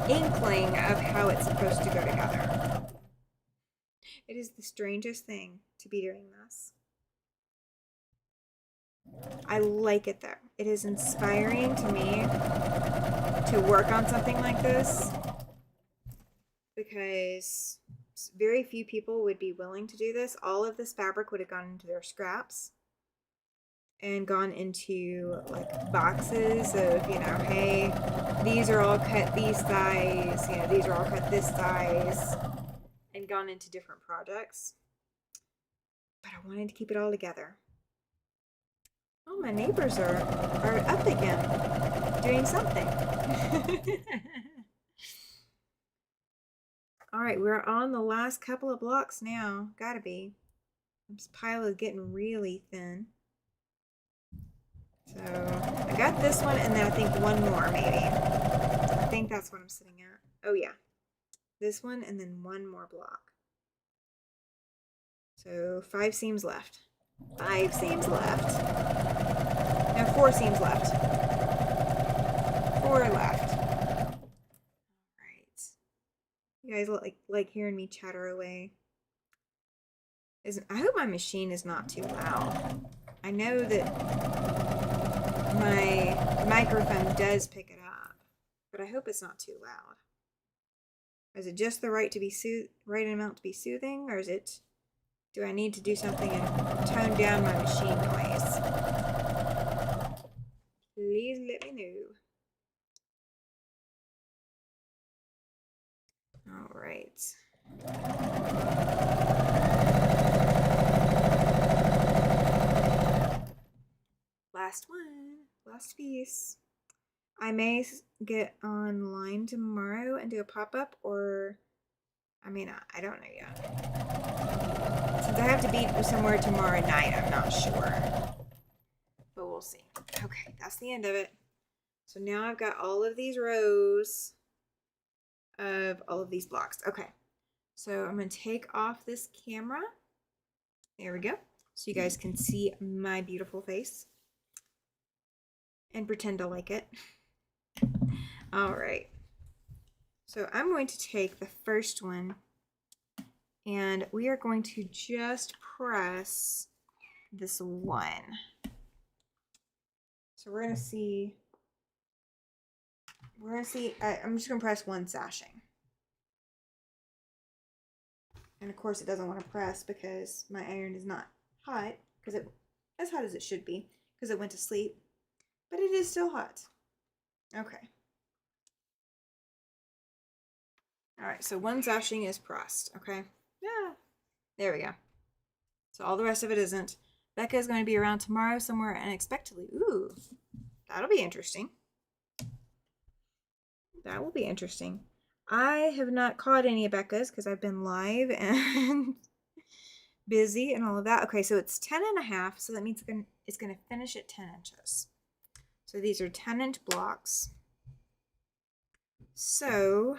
inkling of how it's supposed to go together. It is the strangest thing to be doing this. I like it though. It is inspiring to me to work on something like this because very few people would be willing to do this. All of this fabric would have gone into their scraps and gone into like boxes of, hey, these are all cut these size, these are all cut this size, and gone into different projects. But I wanted to keep it all together. Oh, my neighbors are up again, doing something. All right, we're on the last couple of blocks now. Gotta be. This pile is getting really thin. So I got this one, and then I think one more, maybe. I think that's what I'm sitting at. Oh, yeah. This one, and then one more block. So 5 seams left. 5 seams left. No, 4 seams left. 4 left. You guys like hearing me chatter away. I hope my machine is not too loud. I know that my microphone does pick it up, but I hope it's not too loud. Is it just the right amount to be soothing, or is it Do I need to do something and tone down my machine noise? Please let me know. All right. Last one. Last piece. I may get online tomorrow and do a pop-up, or I may not. I don't know yet. Since I have to be somewhere tomorrow night, I'm not sure. But we'll see. Okay, that's the end of it. So now I've got all of these rows of all of these blocks. Okay, so I'm going to take off this camera. There we go. So you guys can see my beautiful face and pretend to like it. All right. So I'm going to take the first one and we are going to just press this one. So we're going to see, I'm just going to press one sashing. And of course it doesn't want to press because my iron is not hot, because it, as hot as it should be, because it went to sleep, but it is still hot. Okay. All right, so one sashing is pressed, okay? Yeah, there we go. So all the rest of it isn't. Becca is going to be around tomorrow somewhere unexpectedly. Ooh, that'll be interesting. That will be interesting. I have not caught any of Becca's because I've been live and busy and all of that. Okay, so it's 10.5, so that means it's going to finish at 10 inches. So these are 10-inch blocks. So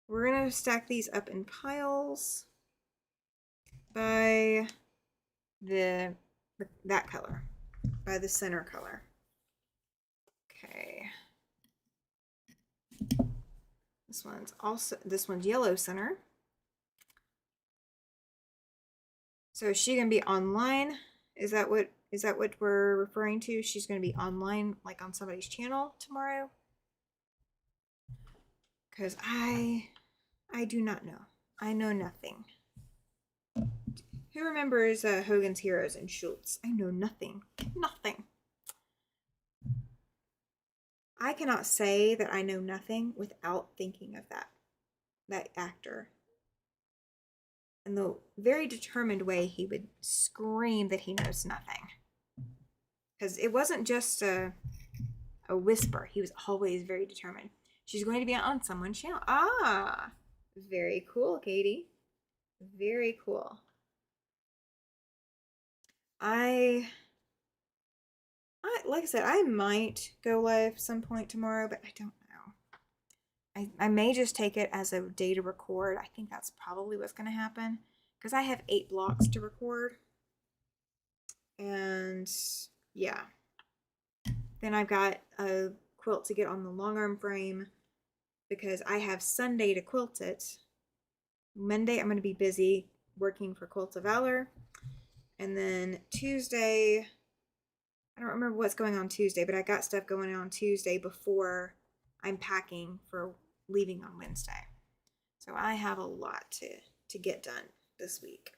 we're going to stack these up in piles by that color, by the center color. Okay. This one's yellow center. So is she gonna be online? Is that what we're referring to? She's gonna be online, like on somebody's channel tomorrow? Because I do not know. I know nothing. Who remembers Hogan's Heroes and Schultz? I know nothing. Nothing. I cannot say that I know nothing without thinking of that actor. And the very determined way he would scream that he knows nothing. Because it wasn't just a whisper. He was always very determined. She's going to be on someone's channel. Ah, very cool, Katie. Very cool. Like I said, I might go live some point tomorrow, but I don't know. I may just take it as a day to record. I think that's probably what's going to happen because I have 8 blocks to record. And yeah. Then I've got a quilt to get on the long arm frame because I have Sunday to quilt it. Monday I'm going to be busy working for Quilts of Valor. And then Tuesday, I don't remember what's going on Tuesday, but I got stuff going on Tuesday before I'm packing for leaving on Wednesday. So I have a lot to get done this week.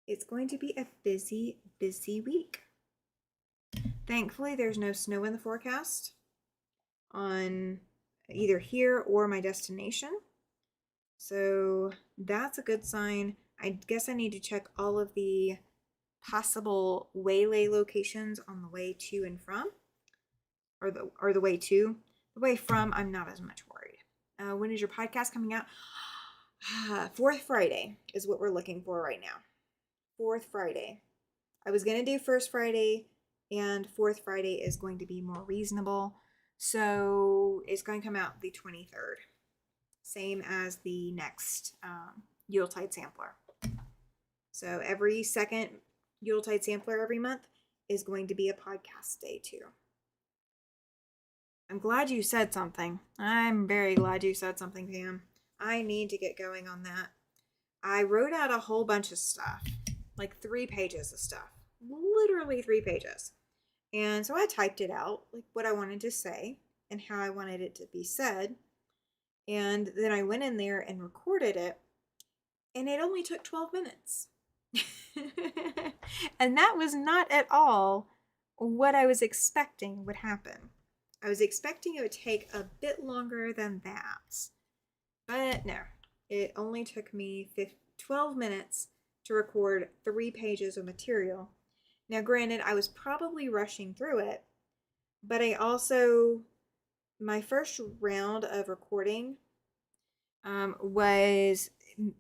It's going to be a busy, busy week. Thankfully, there's no snow in the forecast on either here or my destination. So that's a good sign. I guess I need to check all of the possible waylay locations on the way to and from, or the way to. The way from, I'm not as much worried. When is your podcast coming out? 4th Friday is what we're looking for right now. 4th Friday. I was going to do 1st Friday, and 4th Friday is going to be more reasonable. So it's going to come out the 23rd. Same as the next Yuletide Sampler. So every second Yuletide Sampler every month is going to be a podcast day too. I'm glad you said something. I'm very glad you said something, Pam. I need to get going on that. I wrote out a whole bunch of stuff, like 3 pages of stuff, literally 3 pages. And so I typed it out, like what I wanted to say and how I wanted it to be said. And then I went in there and recorded it. and it only took 12 minutes. And that was not at all what I was expecting would happen. I was expecting it would take a bit longer than that. But no, it only took me 12 minutes to record 3 pages of material. Now, granted, I was probably rushing through it, but my first round of recording was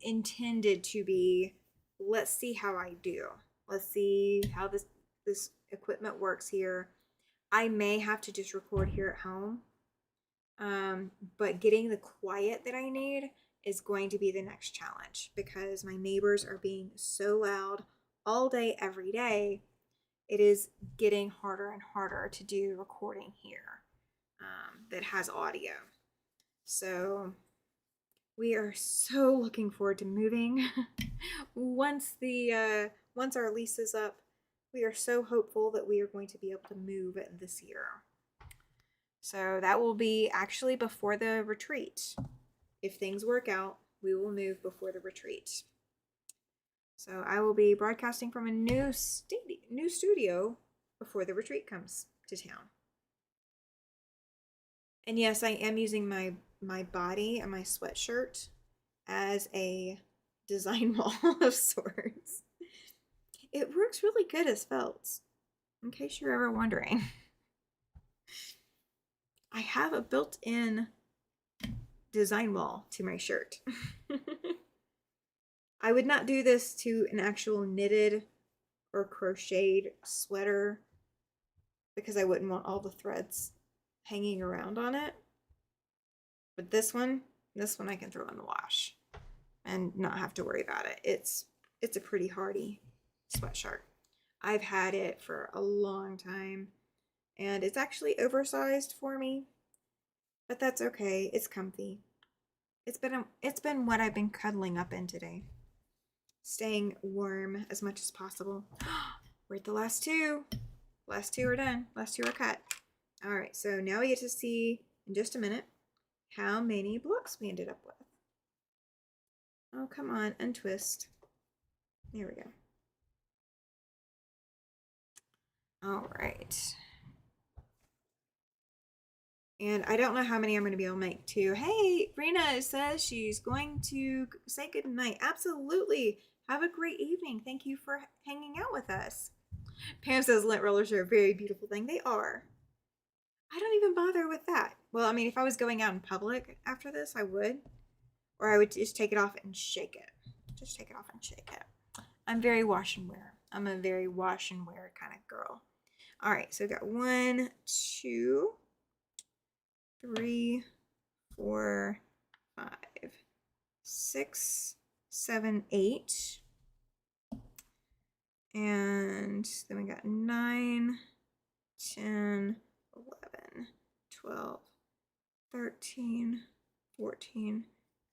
intended to be, let's see how I do. Let's see how this equipment works here. I may have to just record here at home. But getting the quiet that I need is going to be the next challenge, because my neighbors are being so loud all day, every day. It is getting harder and harder to do recording here that has audio. So we are so looking forward to moving. Once our lease is up, we are so hopeful that we are going to be able to move this year. So that will be actually before the retreat. If things work out, we will move before the retreat. So I will be broadcasting from a new studio before the retreat comes to town. And yes, I am using my body and my sweatshirt as a design wall of sorts. It works really good as felt, in case you're ever wondering. I have a built-in design wall to my shirt. I would not do this to an actual knitted or crocheted sweater because I wouldn't want all the threads hanging around on it. But this one I can throw in the wash and not have to worry about it. It's a pretty hardy sweatshirt. I've had it for a long time, and it's actually oversized for me, but that's okay. It's comfy. It's been what I've been cuddling up in today, staying warm as much as possible. We're at the last two. Last two are done. Last two are cut. All right, so now we get to see in just a minute how many blocks we ended up with. Oh, come on, untwist. There we go. All right. And I don't know how many I'm going to be able to make too. Hey, Rena says she's going to say good night. Absolutely. Have a great evening. Thank you for hanging out with us. Pam says lint rollers are a very beautiful thing. They are. I don't even bother with that. Well, I mean, if I was going out in public after this, I would. Or I would just take it off and shake it. Just take it off and shake it. I'm very wash and wear. I'm a very wash and wear kind of girl. All right, so I've got 1, 2, 3, 4, 5, 6, 7, 8. And then we got 9, 10, 11, 12, 13, 14,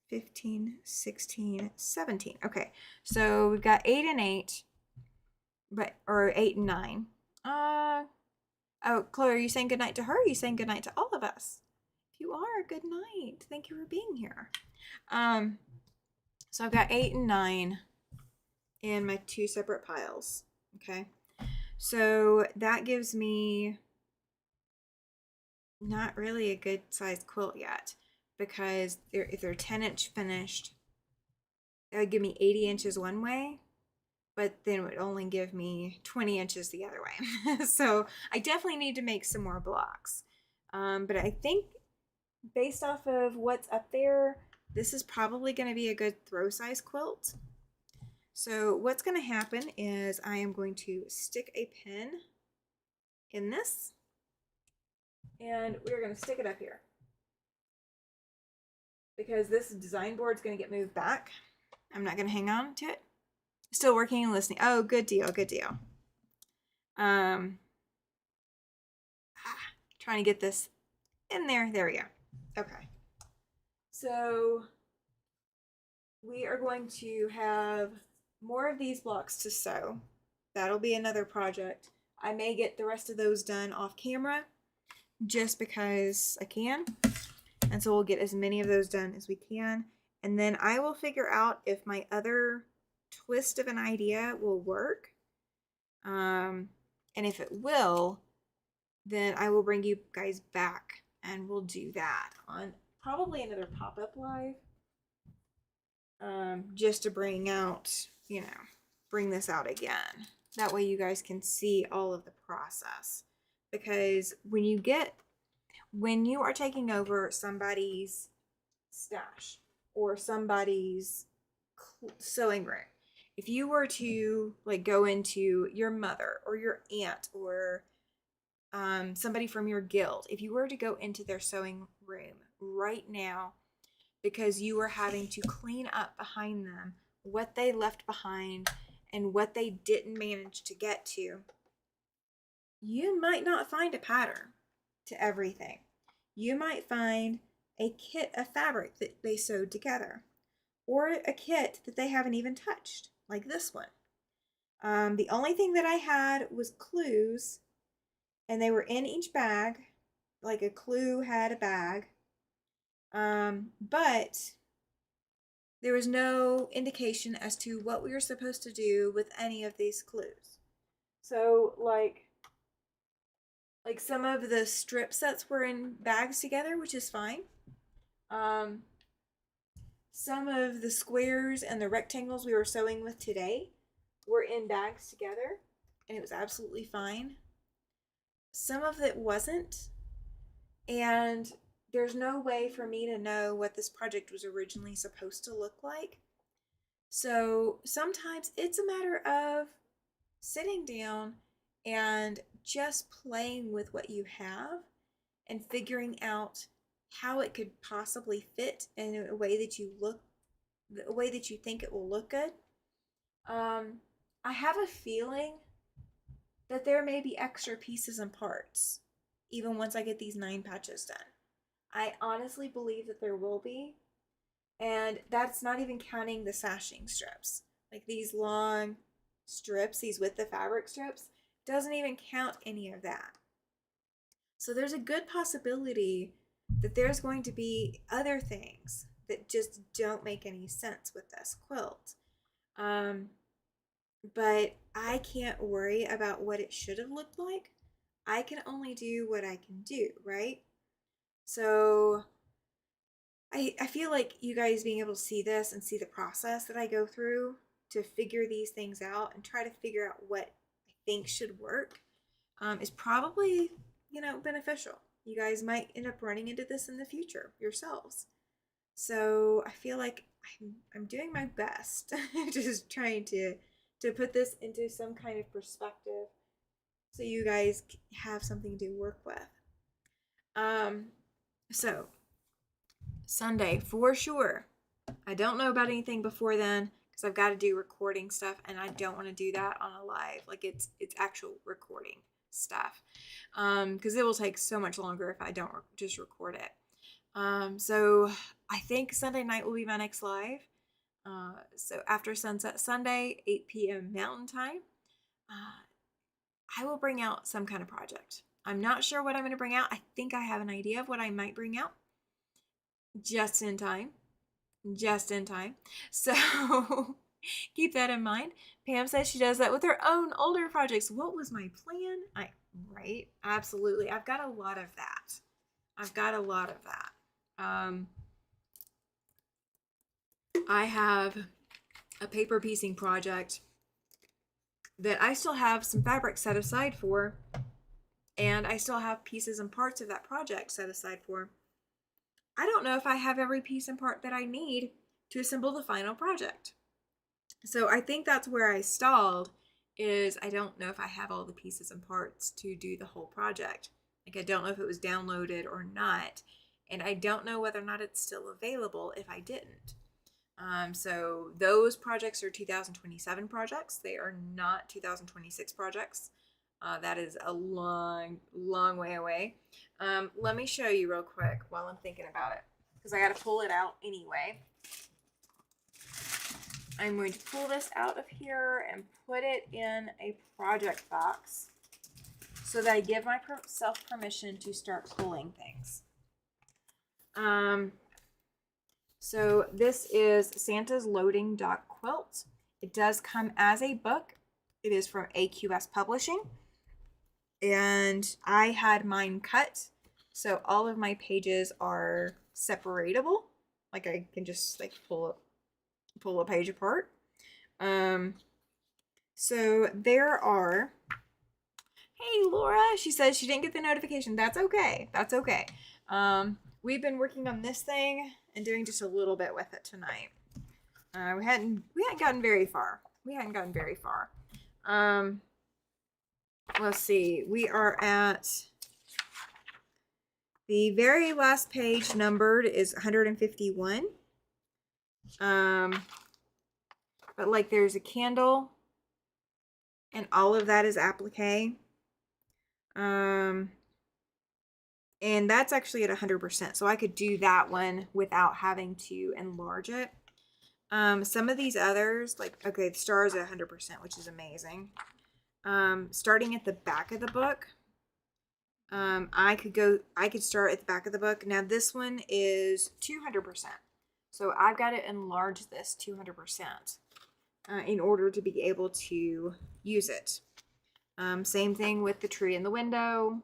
15, 16, 17. Okay, so we've got 8 and 8, or 8 and 9. Oh, Chloe, are you saying goodnight to her? Or are you saying goodnight to all of us? If you are, good night. Thank you for being here. So I've got 8 and 9 in my 2 separate piles. Okay, so that gives me not really a good sized quilt yet, because if they're 10-inch finished, that would give me 80 inches one way, but then it would only give me 20 inches the other way. So I definitely need to make some more blocks. But I think based off of what's up there, this is probably going to be a good throw size quilt. So what's going to happen is I am going to stick a pin in this, and we're going to stick it up here, because this design board is going to get moved back. I'm not going to hang on to it. Still working and listening. Oh, good deal, good deal. Trying to get this in there. There we go. Okay. So we are going to have more of these blocks to sew. That'll be another project. I may get the rest of those done off camera just because I can. And so we'll get as many of those done as we can. and then I will figure out if my other twist of an idea will work. And if it will, then I will bring you guys back and we'll do that on probably another pop-up live. Just to bring this out again. That way you guys can see all of the process. Because when you are taking over somebody's stash or somebody's sewing room, if you were to like go into your mother or your aunt or somebody from your guild, if you were to go into their sewing room right now because you were having to clean up behind them what they left behind and what they didn't manage to get to, you might not find a pattern to everything. You might find a kit of fabric that they sewed together, or a kit that they haven't even touched, like this one. The only thing that I had was clues, and they were in each bag, like a clue had a bag, but there was no indication as to what we were supposed to do with any of these clues. So, like some of the strip sets were in bags together, which is fine. Some of the squares and the rectangles we were sewing with today were in bags together, and it was absolutely fine. Some of it wasn't, and there's no way for me to know what this project was originally supposed to look like. So sometimes it's a matter of sitting down and just playing with what you have and figuring out how it could possibly fit in a way that you think it will look good. I have a feeling that there may be extra pieces and parts even once I get these 9 patches done. I honestly believe that there will be, and that's not even counting the sashing strips. Like these long strips, these with the fabric strips, doesn't even count any of that. So there's a good possibility that there's going to be other things that just don't make any sense with this quilt. But I can't worry about what it should have looked like. I can only do what I can do, right? So I feel like you guys being able to see this and see the process that I go through to figure these things out and try to figure out what I think should work is probably, beneficial. You guys might end up running into this in the future yourselves. So I feel like I'm doing my best, just trying to put this into some kind of perspective so you guys have something to work with. So Sunday for sure. I don't know about anything before then because I've got to do recording stuff, and I don't want to do that on a live. Like it's actual recording stuff, because it will take so much longer if I don't just record it. So I think Sunday night will be my next live. So after sunset Sunday, 8 p.m. Mountain Time, I will bring out some kind of project. I'm not sure what I'm going to bring out. I think I have an idea of what I might bring out. Just in time. So keep that in mind. Pam says she does that with her own older projects. What was my plan? Right? Absolutely. I've got a lot of that. I have a paper piecing project that I still have some fabric set aside for, and I still have pieces and parts of that project set aside for. I don't know if I have every piece and part that I need to assemble the final project. So I think that's where I stalled, is I don't know if I have all the pieces and parts to do the whole project. Like I don't know if it was downloaded or not, and I don't know whether or not it's still available if I didn't. So those projects are 2027 projects. They are not 2026 projects. That is a long, long way away. Let me show you real quick while I'm thinking about it, because I got to pull it out anyway. I'm going to pull this out of here and put it in a project box so that I give myself permission to start pulling things. So this is Santa's Loading Dock Quilt. It does come as a book. It is from AQS Publishing. And I had mine cut, so all of my pages are separatable. Like I can just like pull a page apart. So there are. Hey Laura, she says she didn't get the notification. That's okay. That's okay. We've been working on this thing and doing just a little bit with it tonight. We hadn't gotten very far. Let's see. We are at the very last page numbered is 151. But like there's a candle and all of that is applique. And that's actually at 100%. So I could do that one without having to enlarge it. Some of these others, like, okay, the stars at 100%, which is amazing. Starting at the back of the book, I could start at the back of the book. Now this one is 200%. So I've got to enlarge this 200% in order to be able to use it. Same thing with the tree in the window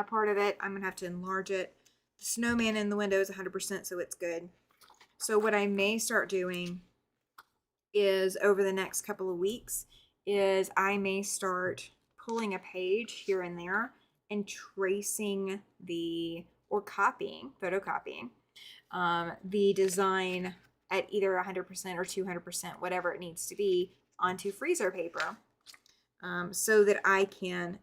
part of it. I'm going to have to enlarge it. The snowman in the window is 100%, so it's good. So what I may start doing is over the next couple of weeks is I may start pulling a page here and there and tracing or photocopying the design at either 100% or 200%, whatever it needs to be, onto freezer paper. So that I can't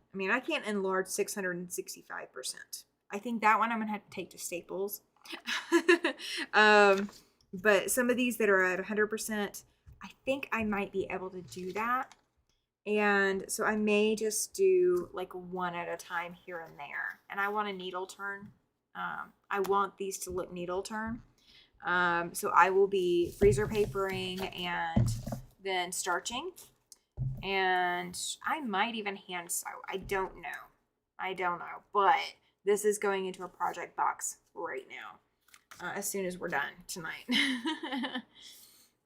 enlarge 665%. I think that one I'm going to have to take to Staples. But some of these that are at 100%, I think I might be able to do that. And so I may just do like one at a time here and there. And I want a needle turn. I want these to look needle turn. So I will be freezer papering and then starching. And I might even hand sew. I don't know. But this is going into a project box right now. As soon as we're done tonight.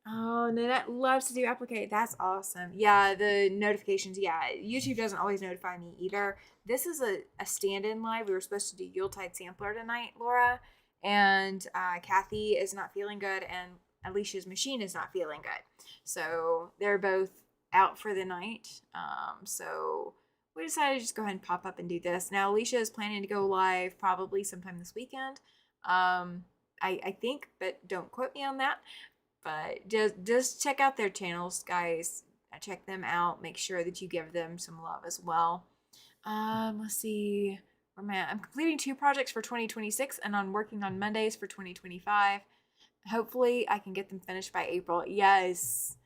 Oh, Nanette loves to do applique. That's awesome. Yeah, the notifications. Yeah, YouTube doesn't always notify me either. This is a stand-in live. We were supposed to do Yuletide Sampler tonight, Laura. And Cathy is not feeling good. And Alesha's machine is not feeling good. So they're both out for the night. So we decided to just go ahead and pop up and do this. Now, Alesha is planning to go live probably sometime this weekend. I think, but don't quote me on that. But just check out their channels, guys. Check them out. Make sure that you give them some love as well. Let's see. I'm completing 2 projects for 2026, and I'm working on Mondays for 2025. Hopefully, I can get them finished by April. Yes.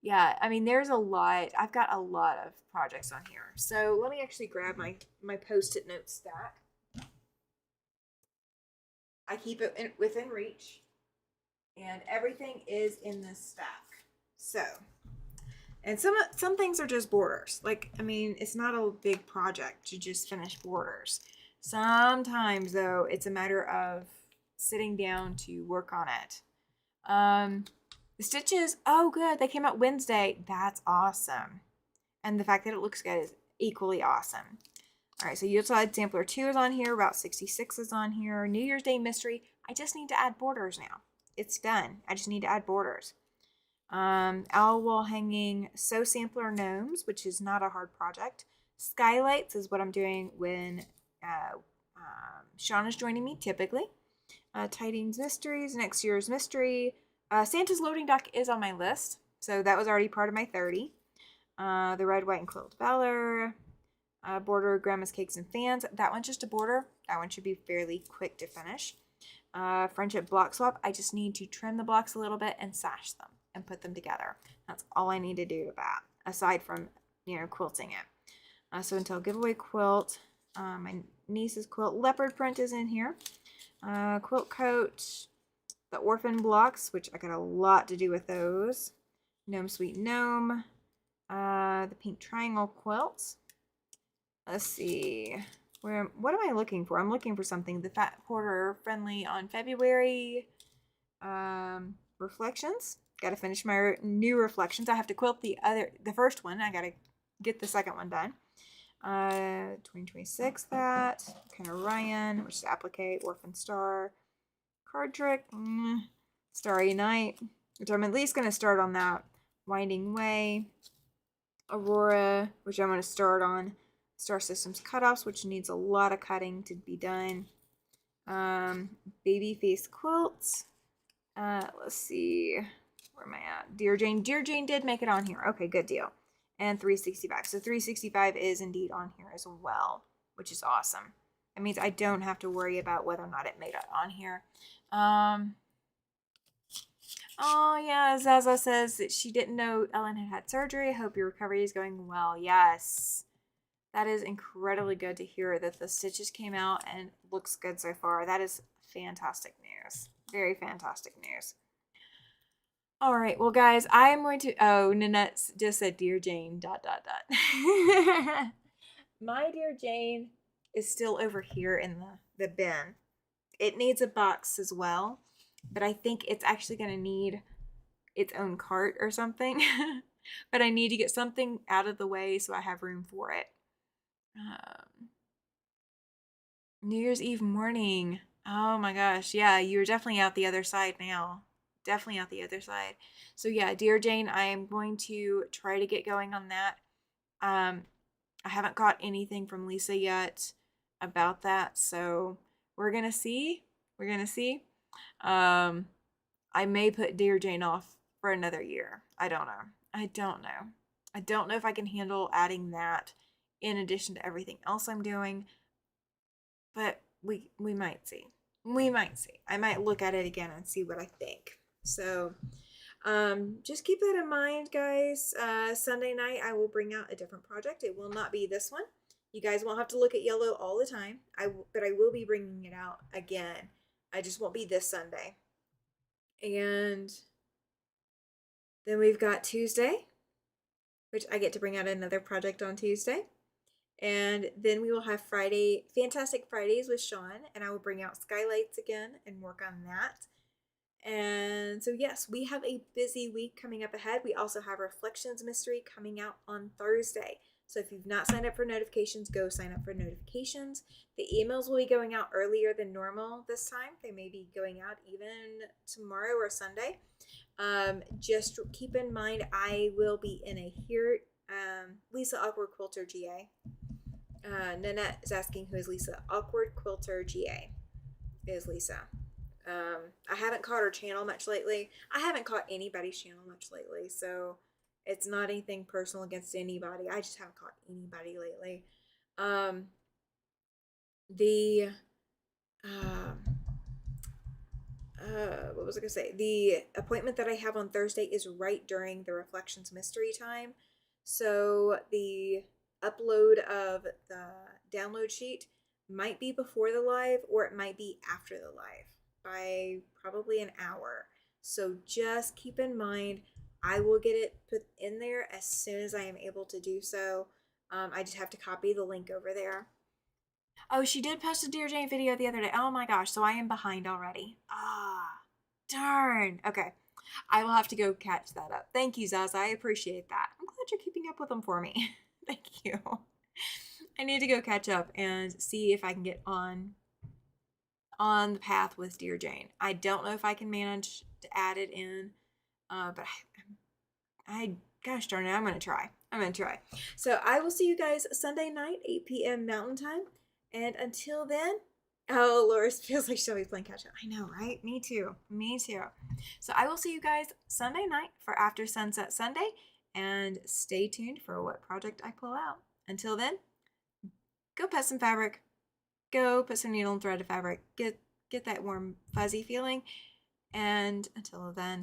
Yeah, I mean, there's a lot. I've got a lot of projects on here. So let me actually grab my Post-it note stack. I keep it within reach. And everything is in this stack. So, and some things are just borders. Like, I mean, it's not a big project to just finish borders. Sometimes, though, it's a matter of sitting down to work on it. The stitches, oh good, they came out Wednesday. That's awesome. And the fact that it looks good is equally awesome. All right, so Yuletide Sampler 2 is on here. Route 66 is on here. New Year's Day Mystery. I just need to add borders now. It's done. I just need to add borders. Owl Wall Hanging Sew Sampler Gnomes, which is not a hard project. Skylights is what I'm doing when Sean is joining me, typically. Tidings Mysteries, Next Year's Mystery. Santa's Loading Dock is on my list, so that was already part of my 30. The Red, White, and Quilt Valor. Border Grandma's Cakes and Fans. That one's just a border. That one should be fairly quick to finish. Friendship Block Swap. I just need to trim the blocks a little bit and sash them and put them together. That's all I need to do to that, aside from, quilting it. So Until Giveaway Quilt. My niece's quilt. Leopard Print is in here. Quilt Coat. The Orphan Blocks, which I got a lot to do with those. Gnome Sweet Gnome. The Pink Triangle Quilt. Let's see. What am I looking for? I'm looking for something. The Fat Porter Friendly on February. Reflections. Got to finish my new reflections. I have to quilt the first one. I got to get the second one done. 2026, that. Kind of Ryan, which is applique, Orphan Star, card trick, Starry Night, which I'm at least going to start on that. Winding Way, Aurora, which I'm going to start on. Star Systems Cutoffs, which needs a lot of cutting to be done. Babyface Quilts. Let's see. Where am I at? Dear Jane. Dear Jane did make it on here. Okay, good deal. And 365. So 365 is indeed on here as well, which is awesome. That means I don't have to worry about whether or not it made it on here. Oh, yeah, Zaza says that she didn't know Ellen had surgery. I hope your recovery is going well. Yes. That is incredibly good to hear that the stitches came out and looks good so far. That is fantastic news. Very fantastic news. All right, well, guys, I'm going to... Oh, Nanette just said, Dear Jane, ... My Dear Jane is still over here in the bin. It needs a box as well, but I think it's actually going to need its own cart or something. But I need to get something out of the way so I have room for it. New Year's Eve morning. Oh my gosh. Yeah, you're definitely out the other side now. Definitely out the other side. So yeah, Dear Jane, I am going to try to get going on that. I haven't got anything from Lisa yet about that, so we're gonna see. We're gonna see. I may put Dear Jane off for another year. I don't know. I don't know. I don't know if I can handle adding that in addition to everything else I'm doing, but we might see. We might see. I might look at it again and see what I think. So just keep that in mind, guys. Sunday night I will bring out a different project. It will not be this one. You guys won't have to look at yellow all the time. But I will be bringing it out again. I just won't be this Sunday. And then we've got Tuesday, which I get to bring out another project on Tuesday. And then we will have Friday, Fantastic Fridays with Sean, and I will bring out Skylights again and work on that. And so, yes, we have a busy week coming up ahead. We also have Reflections Mystery coming out on Thursday. So if you've not signed up for notifications, go sign up for notifications. The emails will be going out earlier than normal this time. They may be going out even tomorrow or Sunday. Just keep in mind, I will be in a here. Lisa Awkward Quilter GA. Nanette is asking who is Lisa. Awkward Quilter GA is Lisa. I haven't caught her channel much lately. I haven't caught anybody's channel much lately, so it's not anything personal against anybody. I just haven't caught anybody lately. What was I gonna say? The appointment that I have on Thursday is right during the Reflections Mystery time. So the upload of the download sheet might be before the live or it might be after the live by probably an hour. So just keep in mind, I will get it put in there as soon as I am able to do so. I just have to copy the link over there. Oh, she did post a Dear Jane video the other day. Oh my gosh, so I am behind already. Ah, darn. Okay, I will have to go catch that up. Thank you, Zaza. I appreciate that. I'm glad you're keeping up with them for me. Thank you. I need to go catch up and see if I can get on the path with Dear Jane. I don't know if I can manage to add it in, but gosh darn it, I'm going to try. So I will see you guys Sunday night, 8 p.m. Mountain Time. And until then, oh, Loris feels like she'll be playing catch up. I know, right? Me too. So I will see you guys Sunday night for After Sunset Sunday. And stay tuned for what project I pull out. Until then, go pet some fabric. Go put some needle and thread of fabric. Get that warm, fuzzy feeling. And until then,